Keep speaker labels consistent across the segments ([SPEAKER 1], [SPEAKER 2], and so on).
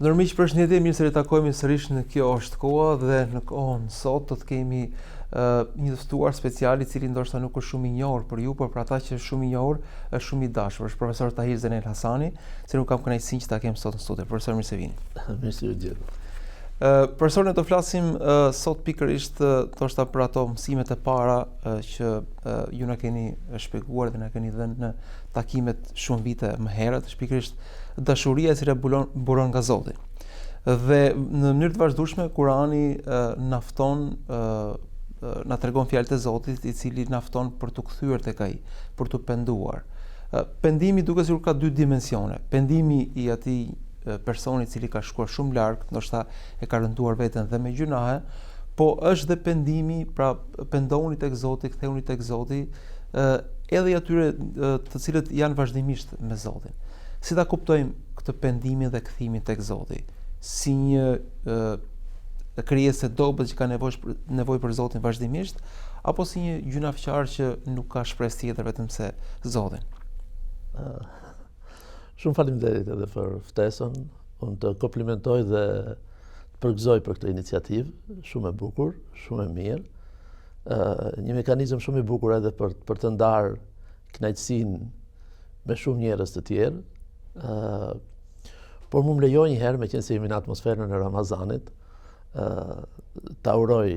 [SPEAKER 1] Nërmiq, përshëndetje, mirë se ritakojmë sërish në kjo është koha dhe në kohën sot do të kemi një të ftuar special I cili ndoshta nuk është shumë I njohur për ju, por për ata që është shumë I njohur, është shumë I dashur. Është profesor Tahir Zenel Hasani, se nuk kam kënaqësinë që ta kem sot në studio. Profesor, mirë se vini.
[SPEAKER 2] Mirë se u gjeta.
[SPEAKER 1] Profesor, ne do flasim sot pikërisht ndoshta për ato mësimet e para që ju na keni shpjeguar dhe na keni dhënë në takimet shumë vite më herët, është pikërisht dashuria e cila buron nga Zoti. Dhe në mënyrë të vazhdueshme Kurani na fton na tregon fjalët e Zotit I cili na fton për të kthyer tek ai, për të penduar. Pendimi duket sikur ka dy dimensione. Pendimi I atij personi I cili ka shkuar shumë larg, ndoshta e ka rënduar veten dhe me gjunahe, po është dhe pendimi, pra pendohuni tek Zoti, ktheuni tek Zoti, edhe I atyre të cilët janë vazhdimisht me Zotin. Si ta kuptojmë këtë pendimin dhe kthimin tek Zoti? Si një krijesë e dobët që ka nevojë për Zotin vazhdimisht, apo si një gjunafçar që nuk ka shpresë tjetër vetëm se Zotin?
[SPEAKER 2] Shumë faleminderit edhe për ftesën. Unë të komplimentoj dhe të përgëzoj për këtë iniciativë, shumë e bukur, shumë e mirë. Një mekanizëm shumë I bukur edhe për të ndarë kënaqësinë me shumë njerëz të tjerë. Por më lejoj një herë, me qenë se jemi në atmosferën e Ramazanit, ta uroj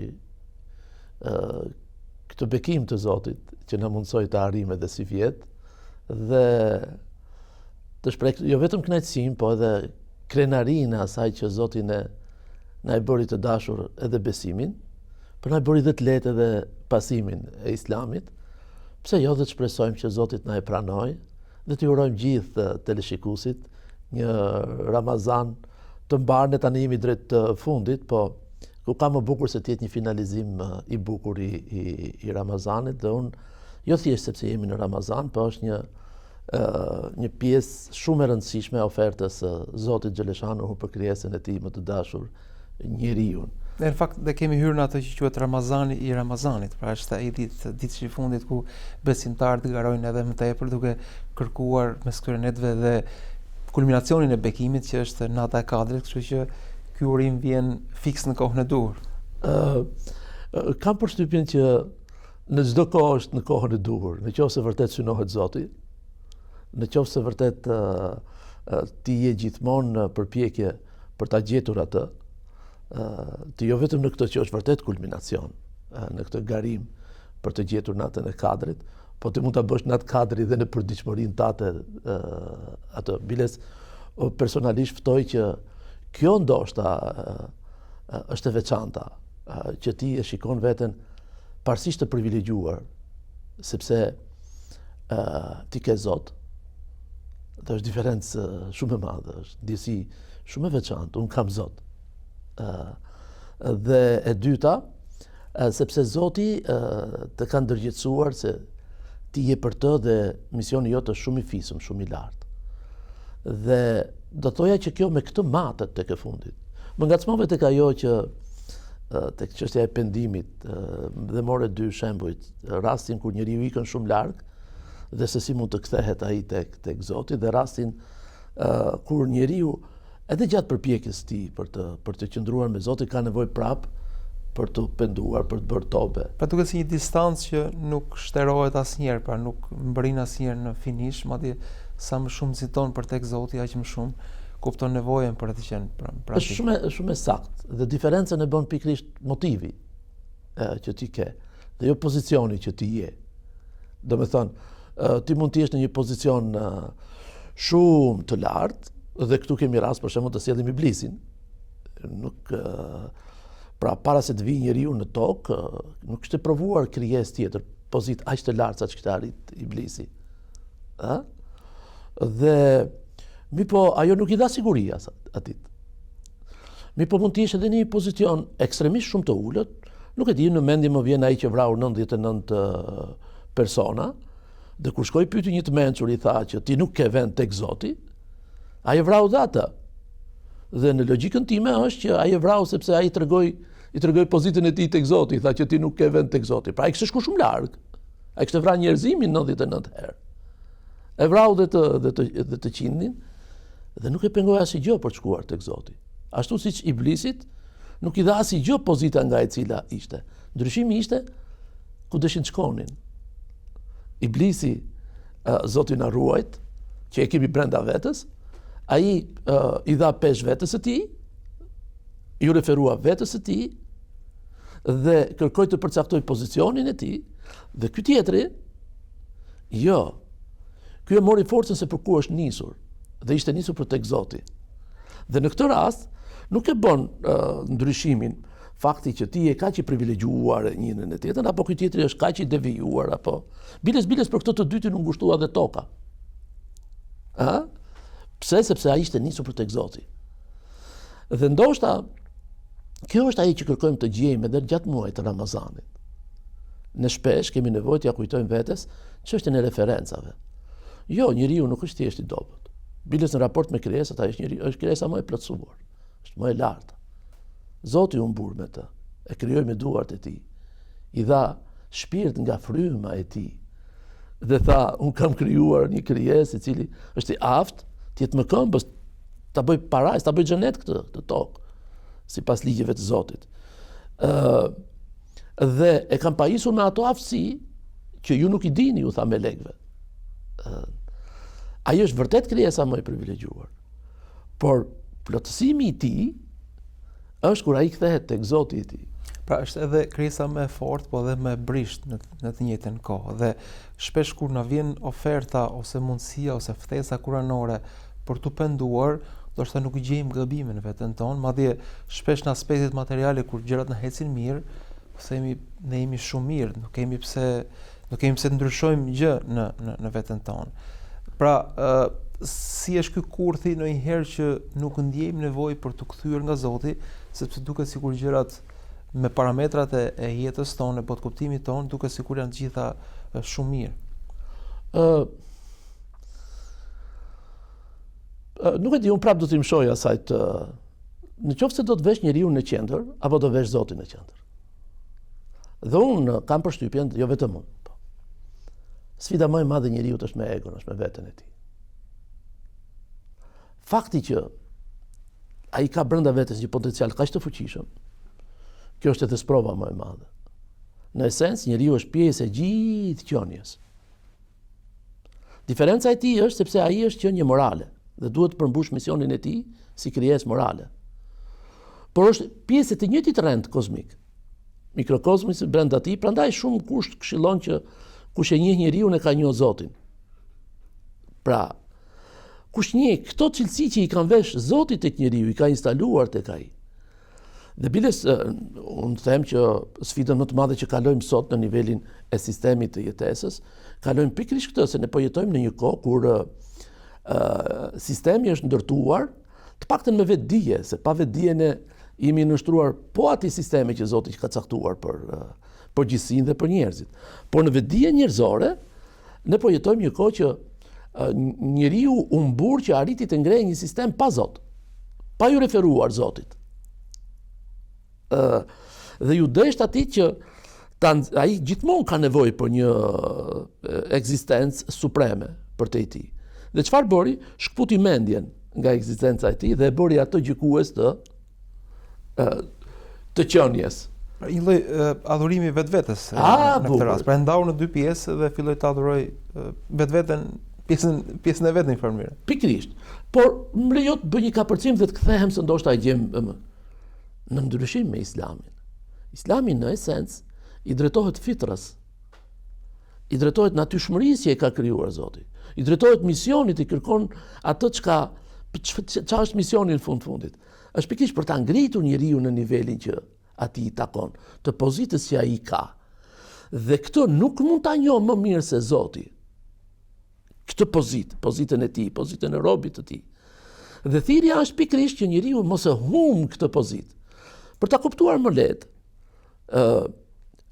[SPEAKER 2] këtë bekim të Zotit që na mundsoi të arrijmë edhe si vjet dhe të shpreh jo vetëm kënaqësinë, po edhe krenarinë asaj që Zoti na e bëri të dashur edhe besimin, por na e bëri dhe të lehtë edhe pasimin e Islamit. Pse jo dhe të shpresojmë që Zoti na e pranoj dhe të urojmë gjithë teleshikuesit një Ramazan të mbarë. Ne tani jemi drejt fundit, po ku ka më bukur se të jetë një finalizim I bukur I Ramazanit, dhe unë jo thjesht sepse jemi në Ramazan, po është një pjesë shumë e rëndësishme e ofertës së Zotit Xheleshanuhu për krijesën e tij më të dashur, njeriu.
[SPEAKER 1] Në fakt dhe kemi hyrë në atë që quhet Ramazani I Ramazanit, pra është ai ditë I fundit ku besimtarët garojnë edhe më tepër duke kërkuar mes këtyre netëve dhe kulminacionin e bekimit që është nata e Kadrit, kështu që ky urim vjen fiks në kohën e duhur.
[SPEAKER 2] Kam përshtypjen që në çdo kohë është në kohën e duhur, nëse vërtet synohet Zoti, nëse vërtet ti je gjithmonë në përpjekje për ta gjetur atë, ti jo vetëm në këtë që është vërtet kulminacion, në këtë garim për të gjetur natën e Kadrit, po ti mund ta bësh natë Kadri dhe në përditshmërinë tate atë. Biles personalisht ftoj që kjo ndoshta është e veçanta, që ti e shikon veten parsisht të privilegjuar, sepse ti ke Zot. Dhe është diferencë shumë e madhe, është ndjesi shumë e veçantë. Unë kam Zot. Dhe e dyta, sepse Zoti të ka ndërgjegjësuar se ti je për të dhe misioni jot është shumë I fisëm, shumë I lartë. Dhe do thoja që kjo me këtë matet tek e fundit. Më ngacmove tek ajo që tek çështja e pendimit dhe more dy shembuj, rastin kur njeriu ikën shumë larg dhe se si mund të kthehet ai tek Zoti, dhe rastin kur njeriu edhe gjatë përpjekjes së tij për të qëndruar me Zotin ka nevojë prap për të penduar, për të bërë tobe.
[SPEAKER 1] Pra duket si një distancë që nuk shterohet asnjëherë, pra nuk mbërrin asnjëherë në finish, madje sa më shumë nxiton për tek Zoti, aq më shumë kupton nevojën për atë që pra.
[SPEAKER 2] Është shumë e saktë, dhe diferencën e bën pikërisht motivi që ti ke, dhe jo pozicioni që ti je. Domethënë, ti mund të jesh në një pozicion shumë të lartë, dhe këtu kemi rast për shembull të sjellim Iblisin. Pra para se të vijë njeriu në tokë, nuk kishte provuar krijesë tjetër, pozitë aq të lartë sa që kishte arrit Iblisi. Dhe po ajo nuk I dha siguri atit. Po mund të jesh edhe në një pozicion ekstremisht shumë të ulët, nuk e di, në mendje më vjen ai që vrau 99 persona, dhe kur shkoi pyeti një të mençur, I tha që ti nuk ke vend tek Zoti, ai e vrau dhe atë. Dhe në logjikën time është që ai e vrau sepse ai I tregoi pozitën e tij tek Zoti, I tha që ti nuk ke vend tek Zoti. Pra ai kishte shku shumë larg. Ai kishte vrarë njerëzimin 99 herë. E vrau dhe të qindin, Dhe nuk e pengoj asgjë për të shkuar tek Zoti. Ashtu siç Iblisit nuk i dha asgjë pozita nga e cila ishte. Ndryshimi ishte ku dëshin të shkonin. Iblisi Zoti na ruajt, që e kemi brenda vetës, ai i dha pesh vetës së tij, ju referua vetës së tij dhe kërkoi të përcaktoj pozicionin e tij, dhe ky tjetri, jo. Ky e mori forcën se për ku është nisur, dhe ishte nisur për tek Zoti. Dhe në këtë rast nuk e bën ndryshimin fakti që ti e kaq i privilegjuar njërin e tjetrën, apo ky tjetri është kaq i devijuar, apo biles për këtë të dytin u ngushtua dhe toka. Pse? Sepse ai ishte nisur për tek Zoti. Dhe ndoshta kjo është ajo që kërkojmë të gjejmë edhe gjatë muajit të Ramazanit. Ne shpesh kemi nevojë t'ja kujtojmë vetes çështjen e referencave. Jo, njeriu nuk është thjesht i dobët. Biles në raport me krijesat, ai është krijesa më e plotësuar. Është më e lartë. Zoti u mbur me të, e krijoi me duart e tij. I dha shpirt nga fryma e tij. Dhe tha, unë kam krijuar një krijesë i cili është i aftë, të jetë më këmbës, ta bëj parajs, ta bëj xhenet këtë tokë, sipas ligjeve të Zotit. Dhe e kam pajisur me ato aftësi që ju nuk i dini, u tha melekëve. Ai është vërtet krijesa më e privilegjuar. Por plotësimi i tij është kur ai kthehet tek Zoti i tij.
[SPEAKER 1] Pra është edhe krijesa më e fortë, po edhe më e brisht në të njëjtën kohë. Dhe shpesh kur na vjen oferta ose mundësia ose ftesa kuranore për të penduar, ndoshta nuk gjejmë gabimin në veten tonë, madje shpesh në aspektet materiale kur gjërat na ecin mirë, themi ne jemi shumë mirë, nuk kemi pse të ndryshojmë gjë në veten tonë. Pra, si është ky kurthi ndonjëherë që nuk ndjejmë nevojë për të kthyer nga Zoti, sepse duket sikur gjërat me parametrat e jetës tonë, e botkuptimit tonë, duket sikur janë të gjitha shumë mirë.
[SPEAKER 2] Nuk e di, unë prapë do t'i mshoj asaj në qoftë se do të vesh njeriu në qendër, apo do vesh Zotin në qendër. Dhe unë kam përshtypjen, jo vetëm unë. Sfida më e madhe e njeriut është me egon, është me veten e tij. Fakti që ai ka brenda vetes një potencial kaq të fuqishëm, kjo është edhe sprova më e madhe. Në esencë, njeriu është pjesë e gjithë qenies. Diferenca e tij është sepse ai është qenie morale dhe duhet të përmbush misionin e tij si krijesë morale. Por është pjesë e të njëjtit rend kozmik. Mikrokozmi brenda tij, prandaj shumë kusht këshillon që kush e njeh njeriu e ka njoh Zotin. Pra, kush njeh këto cilësi që i kanë vesh Zoti tek njeriu, i ka instaluar tek ai. Dhe biles, unë them që sfidën më të madhe që kalojmë sot në nivelin e sistemit të jetesës, kalojmë pikërisht këtë, se ne po jetojmë në një kohë kur sistemi është ndërtuar, të paktën me vetdije, se pa vetdije ne jemi nështruar po atij sistemi që Zoti ka caktuar për gjithësinë dhe për njerëzit. Por në vetdije njerëzore, ne po jetojmë një kohë që njeriu u mbur që arriti të ngrejë një sistem pa Zot, pa ju referuar Zotit. Dhe ju desht atij që ai gjithmonë ka nevojë për një ekzistencë supreme për te i tij. Dhe çfarë bëri? Shkputi mendjen nga ekzistenca e tij dhe e bëri atë gjykues të qenies.
[SPEAKER 1] Pra një lloj adhurimi vetvetes në këtë rast. Pra ndau në dy pjesë dhe filloi të adhuroj vetveten, pjesën e vet në një farë mënyrë.
[SPEAKER 2] Pikërisht. Por më lejo të bëj një kapërcim dhe të kthehem se ndoshta e gjem në ndryshim me Islamin. Islami në esencë i drejtohet fitrës. I drejtohet natyrshmërisë që e ka krijuar Zoti. I drejtohet misionit, i kërkon atë çka është misioni në fundit. Është pikërisht për ta ngritur njeriu në nivelin që atij i takon, të pozitës që ai ka. Dhe këtë nuk mund ta njohë më mirë se Zoti. Këtë pozitën e tij, pozitën e robit të tij. Dhe thirrja është pikërisht që njeriu mos e humb këtë pozitë. Për ta kuptuar më lehtë,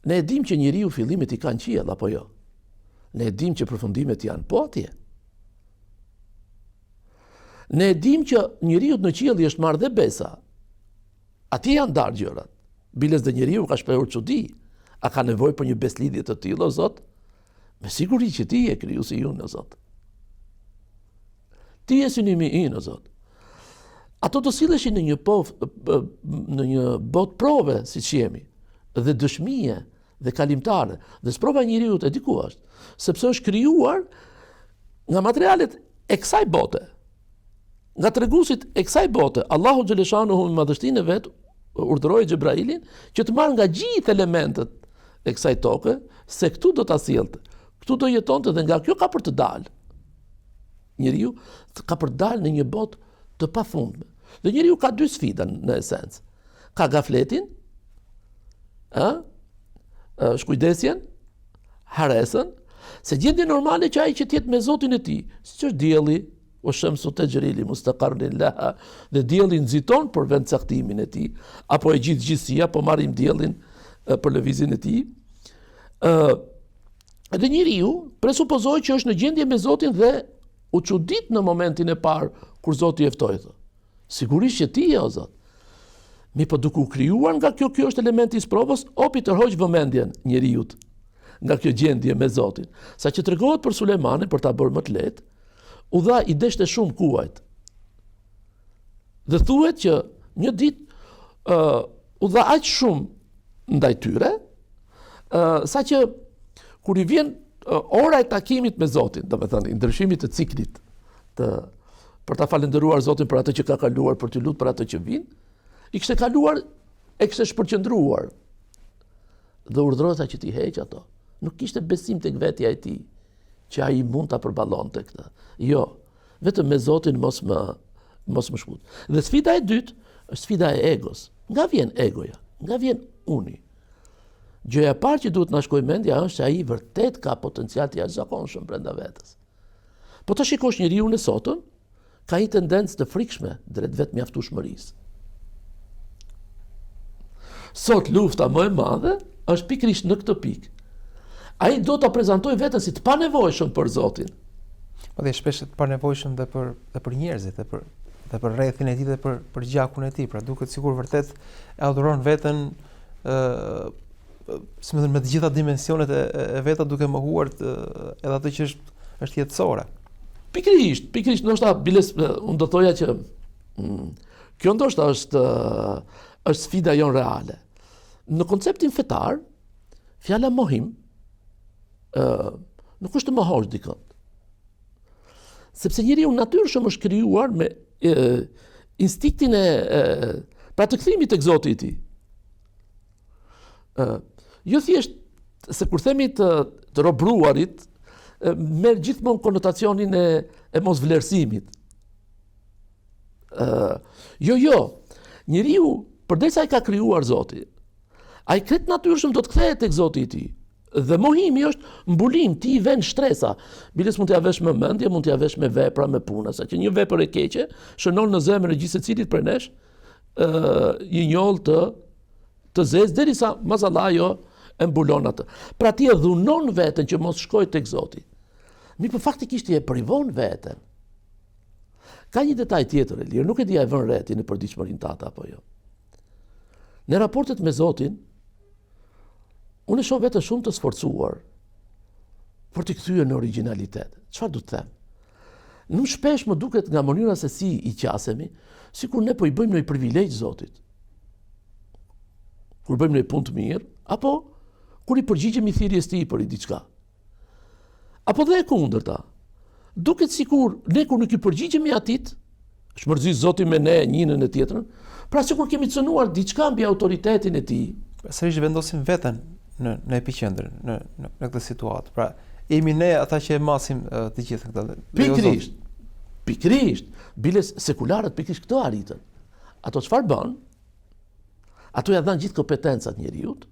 [SPEAKER 2] ne e dim që njeriu fillimet i ka në qiell apo jo. Ne e dim që përfundimet janë po atje. Ne e dim që njeriu në qiell është marrë dhe besa. Atje janë darë gjërat. Biles dhe njeriu ka shprehur çudi. A ka nevojë për një beslidhje të tillë, o Zot? Me siguri që ti je krijuesi ynë, o Zot. Ti je synimi ynë, o Zot. ato do silleshin në një botë prove, siç jemi, dhe dëshmie dhe kalimtare. Dhe sprova e njeriu e diku është, sepse është krijuar nga materialet e kësaj bote, nga treguesit e kësaj bote. Allahu xhaleshanuhu me madhështinë e vet urdhëroi Xhebrailin që të marrë nga gjithë elementet e kësaj toke, se këtu do ta sjellte, këtu do jetonte dhe nga kjo ka për të dalë. Njeriu ka për të dalë në një botë të pafundme. Dhe njeriu ka dy sfida në esencë. Ka gafletin, shkujdesjen, haresën, se gjendje normale që ai që tjetë me Zotin e tij, siç është dielli, o shamsu tajri mustaqarrin laha, dhe dielli nxiton për vendcaktimin e tij, apo e gjithësia, po marrim diellin për lëvizjen e tij. Dhe njeriu presupozoi që është në gjendje me Zotin dhe u çudit në momentin e parë kur Zoti e ftoi. Sigurisht që ti o Zot. Mi po duke u krijuar nga kjo është elementi i sprovës, opi tërhoq vëmendjen njeriu nga kjo gjendje me Zotin. Sa që tregohet për Sulejmanin, për ta bërë më të lehtë, u dha i deshte shumë kuajt. Dhe thuhet që një ditë u dha aq shumë ndaj tyre, sa që kur i vjen ora e takimit me Zotin, domethënë i ndryshimit të ciklit për ta falendëruar Zotin për atë që ka kaluar, për të lutur për atë që vjen, i kishte kaluar, e kishte shpërqendruar. Dhe urdhëroi që t'i heq ato. Nuk kishte besim tek vetja e tij që ai mund ta përballonte këtë. Jo, vetëm me Zotin mos më shkut. Dhe sfida e dytë është sfida e egos. Nga vjen egoja? Nga vjen uni? Gjëja e parë që duhet na shkojë mendja është se ai vërtet ka potencial të jashtëzakonshëm brenda vetes. Po të shikosh njeriu në sotën, ka një tendencë të frikshme drejt vetë mjaftueshmërisë. Sot lufta më e madhe është pikërisht në këtë pikë. Ai do ta prezantojë veten si të panevojshëm për Zotin.
[SPEAKER 1] Po dhe shpesh të panevojshëm dhe për njerëzit, dhe për rrethin e tij dhe për gjakun e tij. Pra duket sikur vërtet e adhuron veten me të gjitha dimensionet e veta, duke mohuar edhe atë që është jetësore. Pikërisht, ndoshta biles unë do thoja që kjo ndoshta është sfida jon reale. Në konceptin fetar, fjala mohim nuk është të mohosh dikën. Sepse njeriu natyrshëm është krijuar me instiktin pra të kthimit tek Zoti i tij. Jo thjesht se kur themi të robruarit, merr gjithmonë konotacionin e mos vlerësimit. Jo. Njeriu, përderisa ai ka krijuar Zoti, ai krejt natyrshëm do të kthehet tek Zoti i tij. Dhe mohimi është mbulim, ti i vën shtresa. Biles mund t'ia vesh me mendje, mund t'ia vesh me vepra, me puna, sa që një vepër e keqe shënon në zemrën e gjithë secilit prej nesh një njoll të zezë, derisa mazallah ajo e mbulon atë. Pra ti e dhunon veten që mos shkojë tek Zoti. Po faktikisht i e privon veten. Ka një detaj tjetër, Elir, nuk e di a e vën re ti në përditshmërinë tata apo jo. Në raportet me Zotin, unë e shoh veten shumë të sforcuar për të kthyer në origjinalitet. Çfarë do të them? Nuk shpesh më duket nga mënyra se si i qasemi, sikur ne po i bëjmë një privilegj Zotit. Kur bëjmë një punë të mirë, apo kur i përgjigjemi thirrjes tij për diçka. Apo dhe e kundërta. Duket sikur ne kur nuk i përgjigjemi atit, shmërzi Zoti me ne njënën e tjetrën, pra sikur kemi cënuar diçka mbi autoritetin e tij. Sërish vendosim veten në epiqendër në këtë situatë. Pra jemi ne ata që e masim të gjithë këtë. Pikërisht.
[SPEAKER 2] Biles sekularët pikërisht këto arritën. Ato çfarë bën? Ato ja dhanë gjithë kompetencat njeriut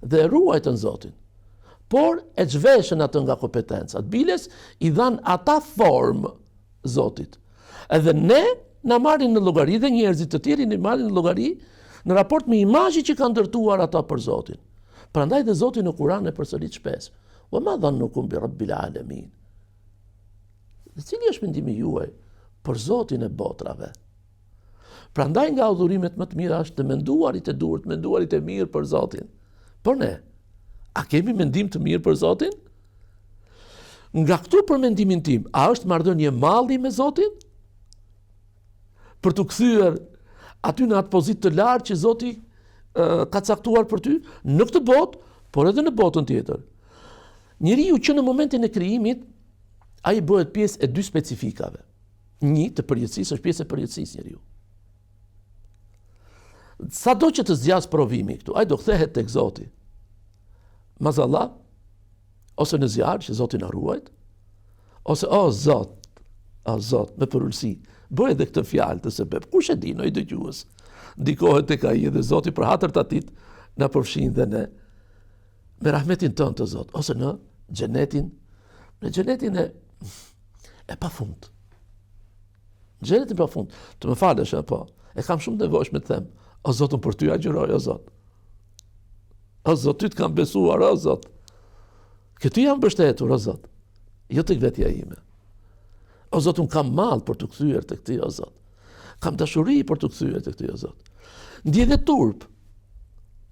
[SPEAKER 2] dhe e ruajtën Zotin. Por e zhveshën atë nga kompetencat. Biles i dhanë ata formë Zotit. Edhe ne na marrin në llogari dhe njerëzit të tjerë i marrin në llogari në raport me imazhin që kanë ndërtuar ata për Zotin. Prandaj dhe Zoti në Kur'an e përsërit shpesh: "Wa ma dhannukum bi rabbil alamin." Dhe cili është mendimi juaj për Zotin e botrave? Prandaj nga udhurimet më të mira është të menduarit e duhur, të menduarit e mirë për Zotin. Por ne, a kemi mendim të mirë për Zotin? Nga këtu për mendimin tim, a është marrëdhënie malli me Zotin? për të kthyer aty në atë pozitë të lartë që Zoti ka caktuar për ty në këtë botë, por edhe në botën tjetër. Njeriu që në momentin e krijimit ai bëhet pjesë e dy specifikave. Një të përjetësisë, është pjesë e përjetësisë njeriu. Sado që të zgjas provimi këtu, ai do kthehet tek Zoti. Mazallah, ose në zjarr që Zoti na ruajt, ose o Zot, me përulësi, bëj edhe këtë fjalë të sebeb. Kush e di, i dëgjues. Ndikohet tek ai dhe Zoti për hatër të atit na përfshin dhe ne me rahmetin tënd të Zot, ose në xhenetin e pafund. Xhenetin e pafund. Të më falësh apo? E kam shumë nevojshme të them, o Zot, për ty agjëroj, o Zot. O Zot, ty të kam besuar, o Zot. Këty jam mbështetur, o Zot. Jo tek vetja ime. O Zot, unë kam mall për të kthyer tek ti, o Zot. Kam dashuri për të kthyer tek ti, o Zot. Ndje dhe turp.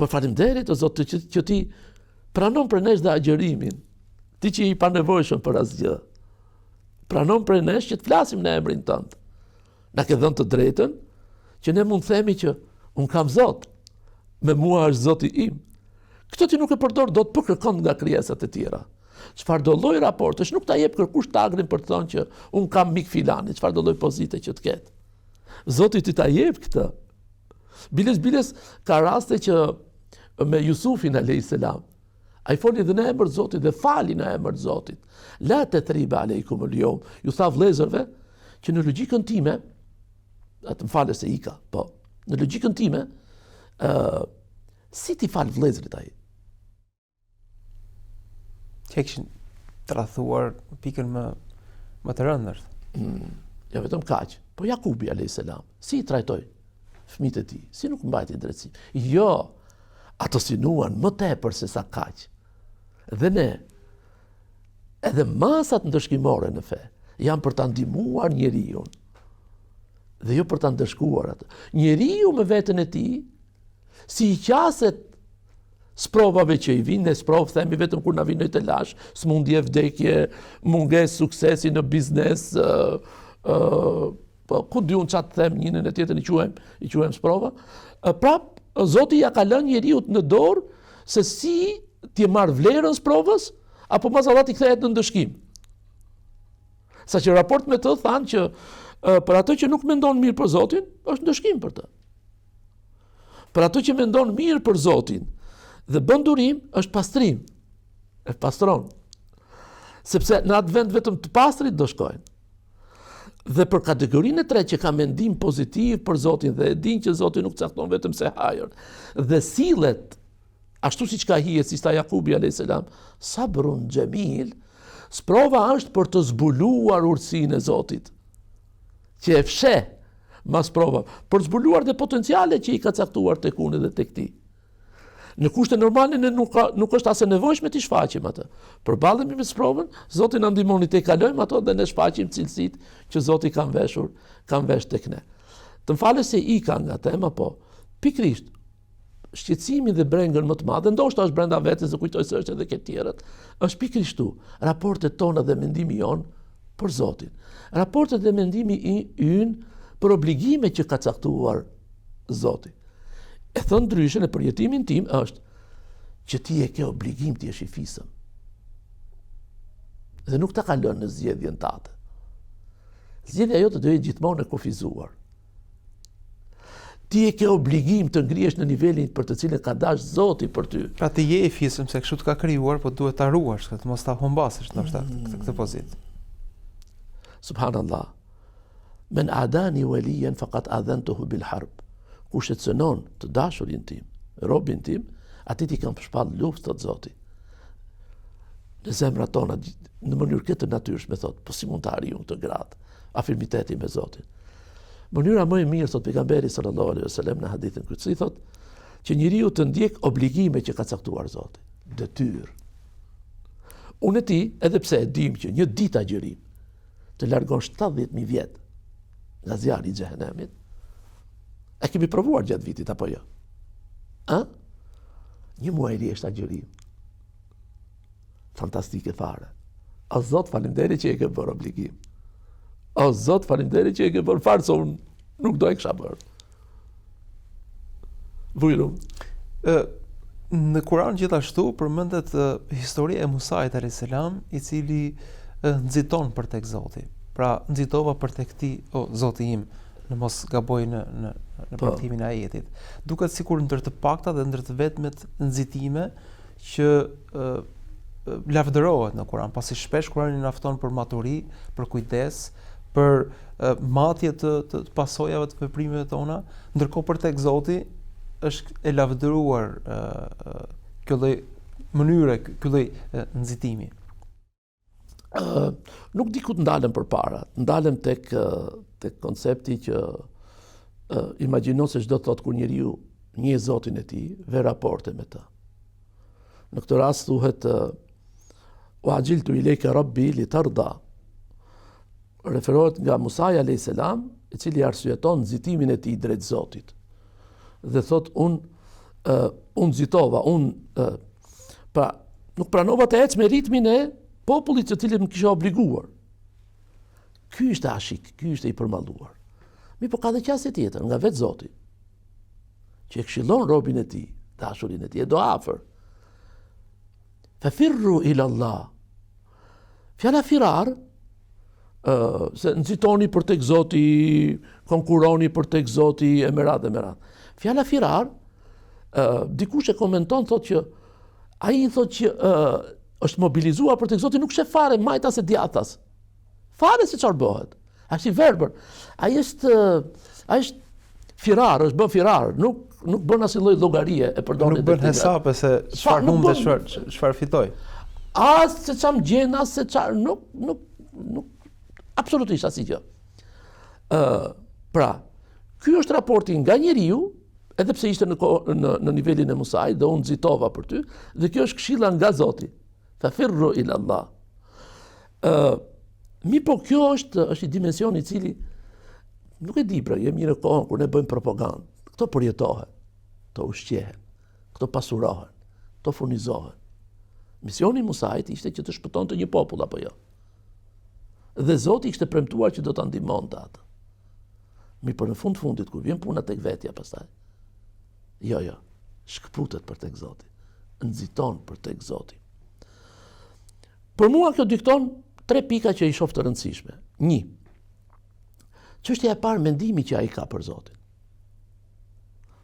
[SPEAKER 2] Për faleminderit, o Zot, që ti pranon për nesh dhe agjërimin. Ti që i panevojshëm për asgjë. Pranon për nesh që të flasim në emrin tënd. Na ke dhënë të drejtën që ne mund themi që unë kam Zot. Me mua është Zoti im. Këtë ti nuk e përdor dot për kërkon nga krijesat e tjera. Çfarë do lloj raportesh, nuk ta jep kërkush tagrin për të thënë që un kam mik filani, çfarë do lloj pozite që të ketë. Zoti ti ta jep këtë. Biles ka raste që me Jusufin alayhis salam, ai foli dhe në emër të Zotit dhe fali në emër të Zotit. La tathriba aleikum al-yawm. Ju tha vëllezërve që në logjikën time, atë më falë se ika, po, në logjikën time, si ti fal vëllezërit ai?
[SPEAKER 1] Që kishin tradhuar pikën më të rëndërt.
[SPEAKER 2] Ja vetëm kaq. Po Jakubi alayhis salam, si i trajtoi fëmijët e tij? Si nuk mbajti drejtësi? Jo, ato sinuan më tepër se sa kaq. Dhe ne, edhe masat ndëshkimore në fe, janë për ta ndihmuar njeriu. Dhe jo për ta ndëshkuar atë. Njeriu me veten e tij, si i qaset sprovave që i vinë, ne sprovë themi vetëm kur na vinë të lash, smundje, vdekje, mungesë suksesi në biznes, ku di unë çat them njërin e tjetrin i quajmë sprova. Prap Zoti ja ka lënë njeriu në dorë se si ti marr vlerën sprovës apo mazallat i kthehet në ndëshkim. Saqë raport me të thanë që për atë që nuk mendon mirë për Zotin, është ndëshkim për të. Për atë që mendon mirë për Zotin dhe bën durim, është pastrim. E pastron. Sepse në atë vend vetëm të pastrit do shkojnë. Dhe për kategorinë e tretë që ka mendim pozitiv për Zotin dhe e din që Zoti nuk cakton vetëm se hajër dhe sillet ashtu siç ka hijet si sta Jakubi alayhis salam, sabrun jamil, sprova është për të zbuluar urtësinë e Zotit. Që e fsheh mas prova, për zbuluar dhe potenciale që i ka caktuar tek unë dhe tek ti. Në kushte normale ne nuk është as e nevojshme të shfaqim atë. Përballemi me sprovën, Zoti na ndihmoni të kalojmë ato dhe ne shfaqim cilësitë që Zoti ka vesh tek ne. Të falë se ika nga tema, po pikrisht shqetësimi dhe brengën më të madhe, ndoshta është brenda vetes, dhe kujtoj se është edhe ke tjerët, është pikrisht tu, raportet tona dhe mendimi jon për Zotin. Raportet dhe mendimi ynë për obligime që ka caktuar Zoti. E thënë ndryshe në përjetimin tim është që ti e ke obligim ti jesh i fisëm. Dhe nuk ta ka lënë në zgjedhjen tate. Zgjedhja jote do jetë gjithmonë e kufizuar. Ti e ke obligim të ngrihesh në nivelin për të cilën ka dashur Zoti për ty.
[SPEAKER 1] Pra ti je i fisëm se kështu të ka krijuar, po duhet ta ruash, të mos ta humbasësh ndoshta këtë pozitë.
[SPEAKER 2] Subhanallah. Men adani waliyan faqad adhantuhu bil harb. Kush e cënon të dashurin tim, robin tim, ati ti kam shpall luftë, thot Zoti. Në zemra tona, në mënyrë këtë natyrshme, thot, po si mund të arrijmë këtë grad, afirmiteti me Zotin. Mënyra më e mirë, thot pejgamberi sallallahu alaihi wasallam në hadithin qudsi, thot, që njeriu të ndjek obligime që ka caktuar Zoti, detyrë. Unë e ti, edhe pse e dim që një ditë agjërim të largon 70.000 vjet nga zjarri i xhehenemit, e kemi provuar gjatë vitit, apo jo? Një muaj është agjërim. Fantastike fare. O Zot, faleminderit që e ke bërë obligim. O Zot, faleminderit që e ke bërë farë, se unë Nuk do e kisha bërë. Vujrum.
[SPEAKER 1] Në Kur'an gjithashtu përmendet historia e Musait alayhis salam, i cili nxiton për tek Zoti. Pra nxitova për tek ti, o Zoti im, në mos gaboj në përktimin e ajetit. Duket sikur ndër të pakta dhe ndër të vetmet nxitime që lavdërohet në Kur'an, pasi shpesh Kur'ani na fton për maturi, për kujdes, për matje të pasojave të veprimeve tona, ndërkohë për tek Zoti është e lavdëruar kjo lloj mënyre, ky lloj nxitimi.
[SPEAKER 2] Nuk di ku të ndalem përpara. Ndalem tek koncepti që imagjino se çdo thot kur njeriu njeh Zotin e tij, ve raporte me të. Në këtë rast thuhet wa ajiltu ilayka rabbi litarda. Referohet nga Musa alayhis salam, i cili arsyeton nxitimin e tij drejt Zotit. Dhe thot unë nxitova, pra nuk pranova të ecë me ritmin e popullit të cilët më kisha obliguar. Ky ishte ashik, ky ishte i përmalluar. Po ka dhe qasje tjetër nga vetë Zoti, që e këshillon robin e tij, dashurin e tij, e do afër. Fafirru ila Allah. Fjala firar, se nxitoni për tek Zoti, konkuroni për tek Zoti, e merat. Fjala firar, dikush e komenton, thot që ai thot që është mobilizuar për tek Zoti, nuk sheh fare majtas e djathtas. Fare se çfarë bëhet. Ai është i verbër. Ai është firar, është bën firar, nuk bën asnjë lloj llogarie, e përdor
[SPEAKER 1] nuk bën hesape se çfarë humbë, çfarë fitoj.
[SPEAKER 2] As se çam gjen, as se çfarë, nuk absolutisht asgjë. Pra, ky është raporti nga njeriu, edhe pse ishte në nivelin e Musait, dhe unë nxitova për ty, dhe kjo është këshilla nga Zoti. Fafirru ila Allah. Po kjo është i dimensioni i cili nuk e di, pra, jemi në kohën kur ne bëjmë propagandë. Këto përjetohen, këto ushqehen, këto pasurohen, këto furnizohen. Misioni i Musait ishte që të shpëtonte një popull apo jo. Dhe Zoti ishte premtuar që do ta ndihmonte atë. Por në fundit kur vjen puna tek vetja pastaj, jo, shkputet për tek Zoti, nxiton për tek Zoti. Për mua kjo dikton 3 pika që i shoh të rëndësishme. 1. Çështja e parë, mendimi që ai ka për Zotin.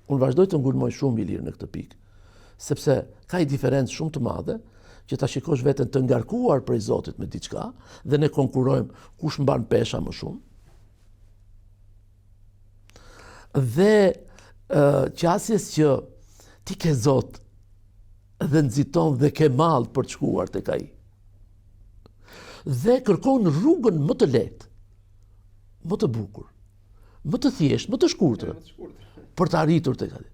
[SPEAKER 2] Unë vazhdoj të ngulmoj shumë i lirë në këtë pikë, sepse ka i diferencë shumë të madhe që ta shikosh veten të ngarkuar prej Zotit me diçka dhe ne konkurrojmë kush mban pesha më shumë. Dhe qasjes që ti ke Zot dhe nxiton dhe ke mall për të shkuar tek ai. Dhe kërkon rrugën më të lehtë, më të bukur, më të thjeshtë, më të shkurtër për të arritur tek ai.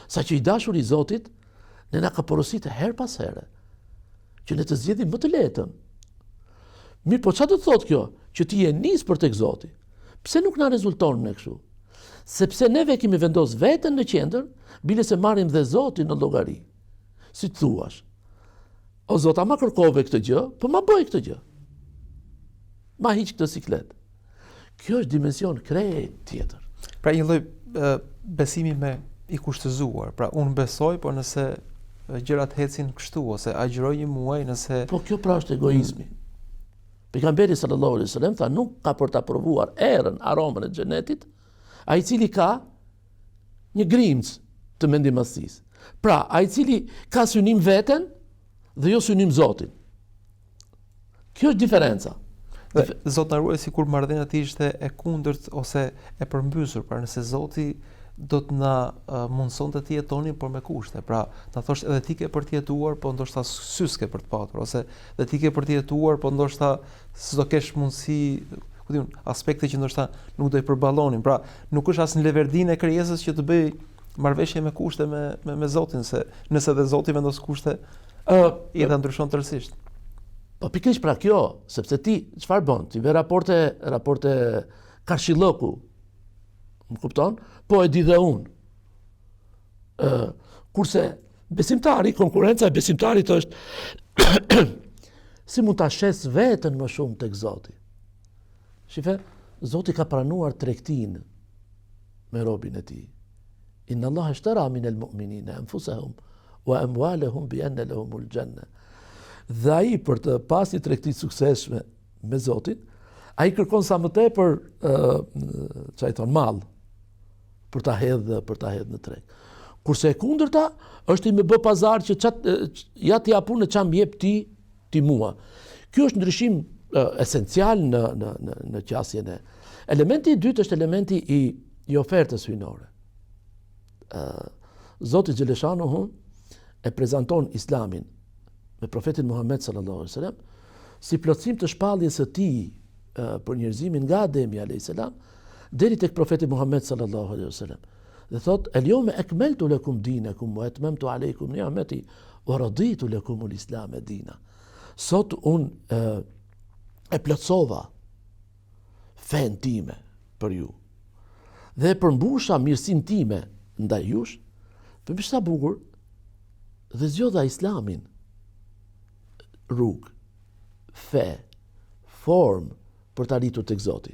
[SPEAKER 2] Saqë i dashur i Zotit ne na ka porositur her pas here që ne të zgjedhim më të lehtën. Po çfarë do të thotë kjo? Që ti je nis për tek Zoti. Pse nuk na rezulton ne kështu? Sepse neve kemi vendos veten në qendër, bile se marrim dhe Zotin në llogari. Si të thuash, o Zot, a ma kërkove këtë gjë, po ma bëj këtë gjë. Ma hiq këtë siklet. Kjo është dimension krejt tjetër.
[SPEAKER 1] Pra një lloj besimi me i kushtëzuar. Pra unë besoj, po nëse gjërat ecin kështu ose agjëroj një muaj, nëse
[SPEAKER 2] Po kjo pra është egoizmi. Pejgamberi sallallahu alaihi wasallam tha nuk ka për ta provuar erën, aromën e xhenetit, ai i cili ka një grimc të mendimasisë. Pra, ai i cili ka synim veten dhe jo synim Zotin. Kjo është diferenca.
[SPEAKER 1] Dhe Zot na ruaj sikur marrëdhënia e tij ishte e kundërt ose e përmbysur, pra nëse Zoti do të na mundsonte të jetonin por me kushte. Pra, ta thosh edhe ti ke për të jetuar, po ndoshta syske për të patur, ose edhe ti ke për të jetuar, po ndoshta s'do kesh mundësi, ku diun, aspekte që ndoshta nuk do i përballonin. Pra, nuk është as në leverdinë e krijesës që të bëj marrëveshje me kushte me Zotin, se nëse edhe Zoti vendos kushte, jeta ndryshon tërësisht.
[SPEAKER 2] Po pikërisht pra kjo, sepse ti çfarë bën? Ti ve raporte karshilloku. Më kupton? Po e di dhe unë. Kurse besimtari, konkurenca e besimtarit është si mund ta shes veten më shumë tek Zoti. Shife, Zoti ka pranuar tregtinë me robin e tij. Inna Allah ishtara min al-mu'minina anfusahum wa amwalahum bi anna lahumul janna. Dhe ai për të pas një tregti suksesshme me Zotin, ai kërkon sa më tepër mall për ta hedhë në treg. Kurse e kundërta është i me bë pazar që ja t'i punë çam jep ti mua. Ky është ndryshim esencial në qasjen e. Elementi i dytë është elementi i ofertës hyjnore. Zoti Xheleshanuhu e prezanton Islamin me profetin Muhammed sallallahu alaihi wasallam si plotësim të shpalljes së tij për njerëzimin nga Ademi alayhis salam deri tek profeti Muhammed sallallahu alaihi wasallam. Dhe thot: "El-yawma akmaltu lakum dinakum wa atmamtu alaykum ni'mati wa raditu lakum al-islam dina." Sot e plotësova fen time për ju dhe e përmbusha mirësinë time ndaj jush, për më sa bukur, dhe zgjodha Islamin rrugë, fe, formë për të arritur tek Zoti.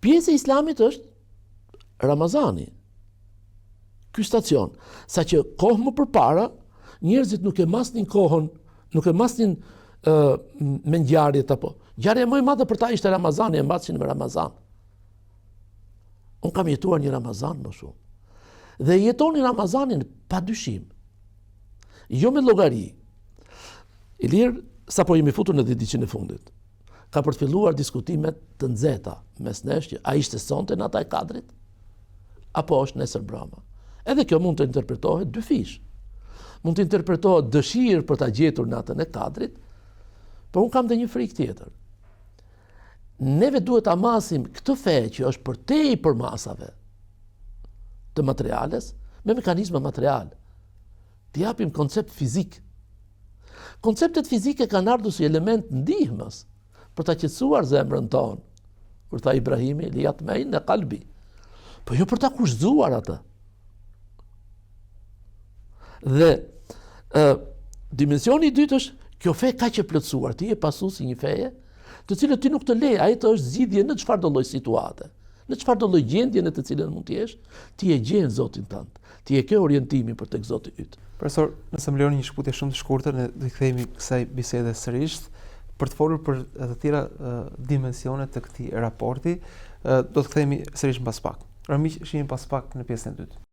[SPEAKER 2] Pjesë e Islamit është Ramazani. Ky stacion, saqë kohë më përpara njerëzit nuk e masnin kohën, nuk e masnin me ngjarjet apo. Ngjarja më e madhe për ta ishte Ramazani, e mbasnin me Ramazan. Unë kam jetuar një Ramazan më shumë. Dhe jetoni Ramazanin pa dyshim. Jo me llogari. Ilir, sapo jemi futur në 10 ditën e fundit, ka për të filluar diskutimet të nxehta mes nesh që a ishte sonte nata e Kadrit apo është nesër brama. Edhe kjo mund të interpretohet dy fish. Mund të interpretohet dëshirë për ta gjetur natën e Kadrit, por unë kam dhe një frikë tjetër. Neve duhet ta masim këtë fe që është për masave të materiales me mekanizma material. T'i japim koncept fizik. Konceptet fizike kanë ardhur si element ndihmës për ta qetësuar zemrën tonë. Kur tha Ibrahimi, li yatma'inna qalbi. Po jo për ta kushzuar atë. Dhe dimensioni i dytë është kjo fe kaq e plotësuar, ti je pasuesi një feje, të cilën ti nuk të lej, ai të është zgjidhje në çfarë do lloj situate, në çfarë do lloj gjendje në të cilën mund të jesh, ti e gjen Zotin tënd. Ti e ke orientimin për tek Zoti yt.
[SPEAKER 1] Profesor, nëse më lejoni një shkputje shumë të shkurtër, ne do të kthehemi kësaj bisede sërish për të folur për të tjera dimensione të këtij raporti. Do të kthehemi sërish mbas pak. Miq, shihemi pas pak në pjesën e dytë.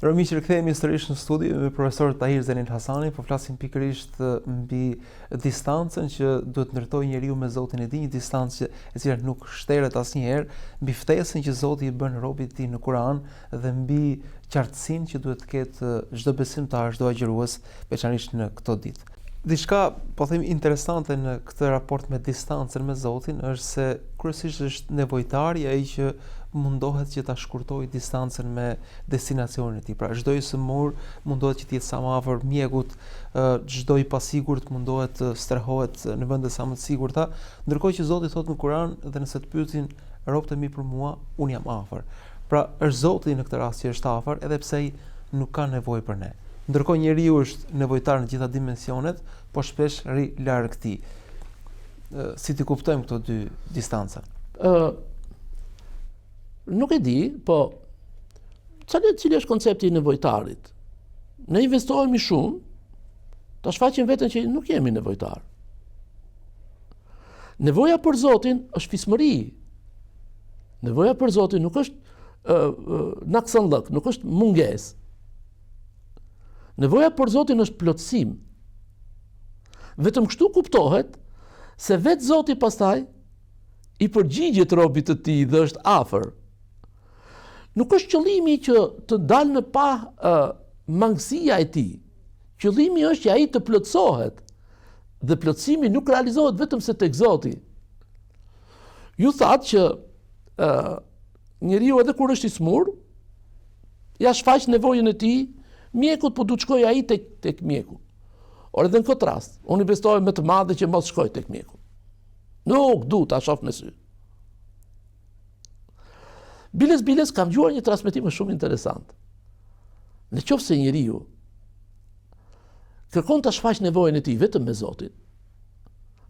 [SPEAKER 1] Miq, rikthehemi sërish në studio me profesor Tahir Zenin Hasani, po flasim pikërisht mbi distancën që duhet ndërtojë njeriu me Zotin e tij, një distancë e cila nuk shteret asnjëherë, mbi ftesën që Zoti i bën robit të tij në Kur'an dhe mbi qartësinë që duhet të ketë çdo besimtar, çdo agjërues, veçanërisht në këto ditë. Diçka, po them, interesante në këtë raport me distancën me Zotin është se kryesisht është nevojtari ai që mundohet që ta shkurtojë distancën me destinacionin e tij. Pra çdo i sëmur mundohet që të jetë sa më afër mjekut, çdo i pasigurt mundohet të strehohet në vende sa më të sigurta, ndërkohë që Zoti thotë në Kur'an, dhe nëse të pyetin robët e mi për mua, unë jam afër. Pra është Zoti në këtë rast që është afër, edhe pse ai nuk ka nevojë për ne. Ndërkohë njeriu është nevojtar në gjitha dimensionet, por shpesh rri larg këtij. Si ti kuptojmë këto dy distanca?
[SPEAKER 2] Nuk e di, po cili është koncepti i nevojtarit? Ne investohemi shumë, ta shfaqim veten që nuk jemi nevojtar. Nevoja për Zotin është fismëri. Nevoja për Zotin nuk është naksëllëk, nuk është mungesë. Nevoja për Zotin është plotësim. Vetëm kështu kuptohet se vetë Zoti pastaj i përgjigjet robit të tij dhe është afër. Nuk është qëllimi që të dalë në pa mangësia e tij. Qëllimi është që ai të plotësohet. Dhe plotësimi nuk realizohet vetëm se tek Zoti. Ju thatë që njeriu edhe kur është i smur, ja shfaq nevojën e tij, mjekut po du të shkoj ai tek mjeku. Or edhe në këtë rast, unë investoj me të madhe që mos shkoj tek mjeku. Nuk du ta shoh në sy. Biles kam dëgjuar një transmetim shumë interesant. Në qoftë se njeriu kërkon ta shfaq nevojën e tij vetëm me Zotin,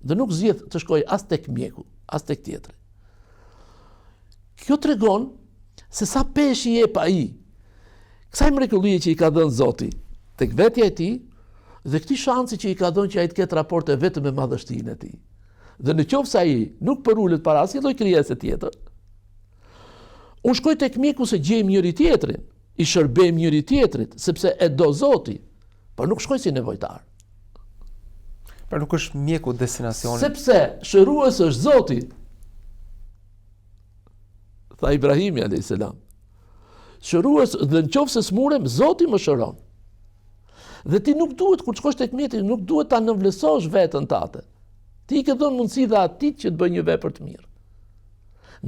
[SPEAKER 2] dhe nuk zgjedh të shkojë as tek mjeku, as tek tjetri. Kjo tregon se sa pesh i jep ai kësaj mrekullie që i ka dhënë Zoti tek vetja e tij dhe këtij shansi që i ka dhënë që ai të ketë raporte vetëm me madhështinë e tij. Dhe në qoftë se ai nuk përulet para asnjë lloj krijese tjetër, unë shkoj tek mjeku se gjej njëri tjetrin, i shërbejmë njëri tjetrit, sepse e do Zoti, por nuk shkoj si nevojtar.
[SPEAKER 1] Pra nuk është mjeku destinacioni.
[SPEAKER 2] Sepse shërues është Zoti, tha Ibrahimi a.s. Shërues dhe në qoftë se smurem, Zoti më shëron. Dhe ti nuk duhet, kur shkosh tek mjeti, nuk duhet ta nënvlerësosh veten tate. Ti i ke dhënë mundësi dhe atit që të bëjë një vepër të mirë.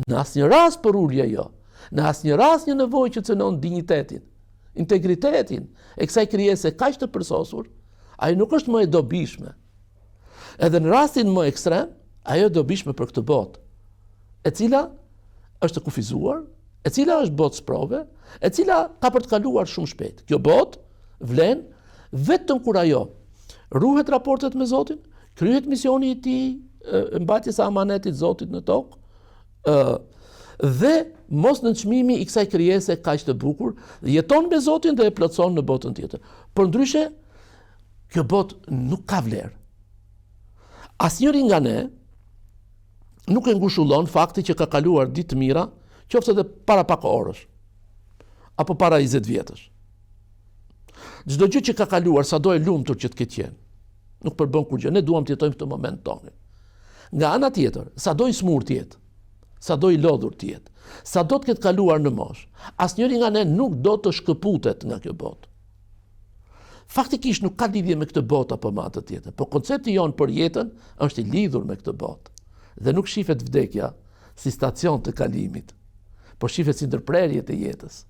[SPEAKER 2] Në asnjë rast për ulje jo. Në asnjë rast një nevojë që cënon dinjitetin, integritetin e kësaj krijese kaq të përsosur, ajo nuk është më e dobishme. Edhe në rastin më ekstrem, ajo e dobishme për këtë botë, e cila është të kufizuar, e cila është botë sprove, e cila ka për të kaluar shumë shpejt. Kjo botë vlen vetëm kur ajo ruhet raportet me Zotin, kryhet misioni i tij, mbajtjes së amanetit Zotit në tokë, dhe mos në çmimi i kësaj krijese kaq të bukur, jeton me Zotin dhe e plotson në botën tjetër. Por ndryshe, kjo botë nuk ka vlerë. Asnjëri nga ne nuk e ngushullon fakti që ka kaluar ditë të mira, qoftë edhe para pak orësh, apo para 20 vjetësh. Çdo gjë që ka kaluar, sado e lumtur që të ketë qenë, nuk përbën kur gjë. Ne duam të jetojmë këtë moment tonin. Nga ana tjetër, sado i smur të jetë, sado i lodhur të jetë, sado të ketë kaluar në moshë, asnjëri nga ne nuk do të shkëputet nga kjo botë. Faktikisht nuk ka lidhje me këtë botë apo me atë tjetër, por koncepti jon për jetën është i lidhur me këtë botë. Dhe nuk shifet vdekja si stacion të kalimit, por shifet si ndërprerje të jetës.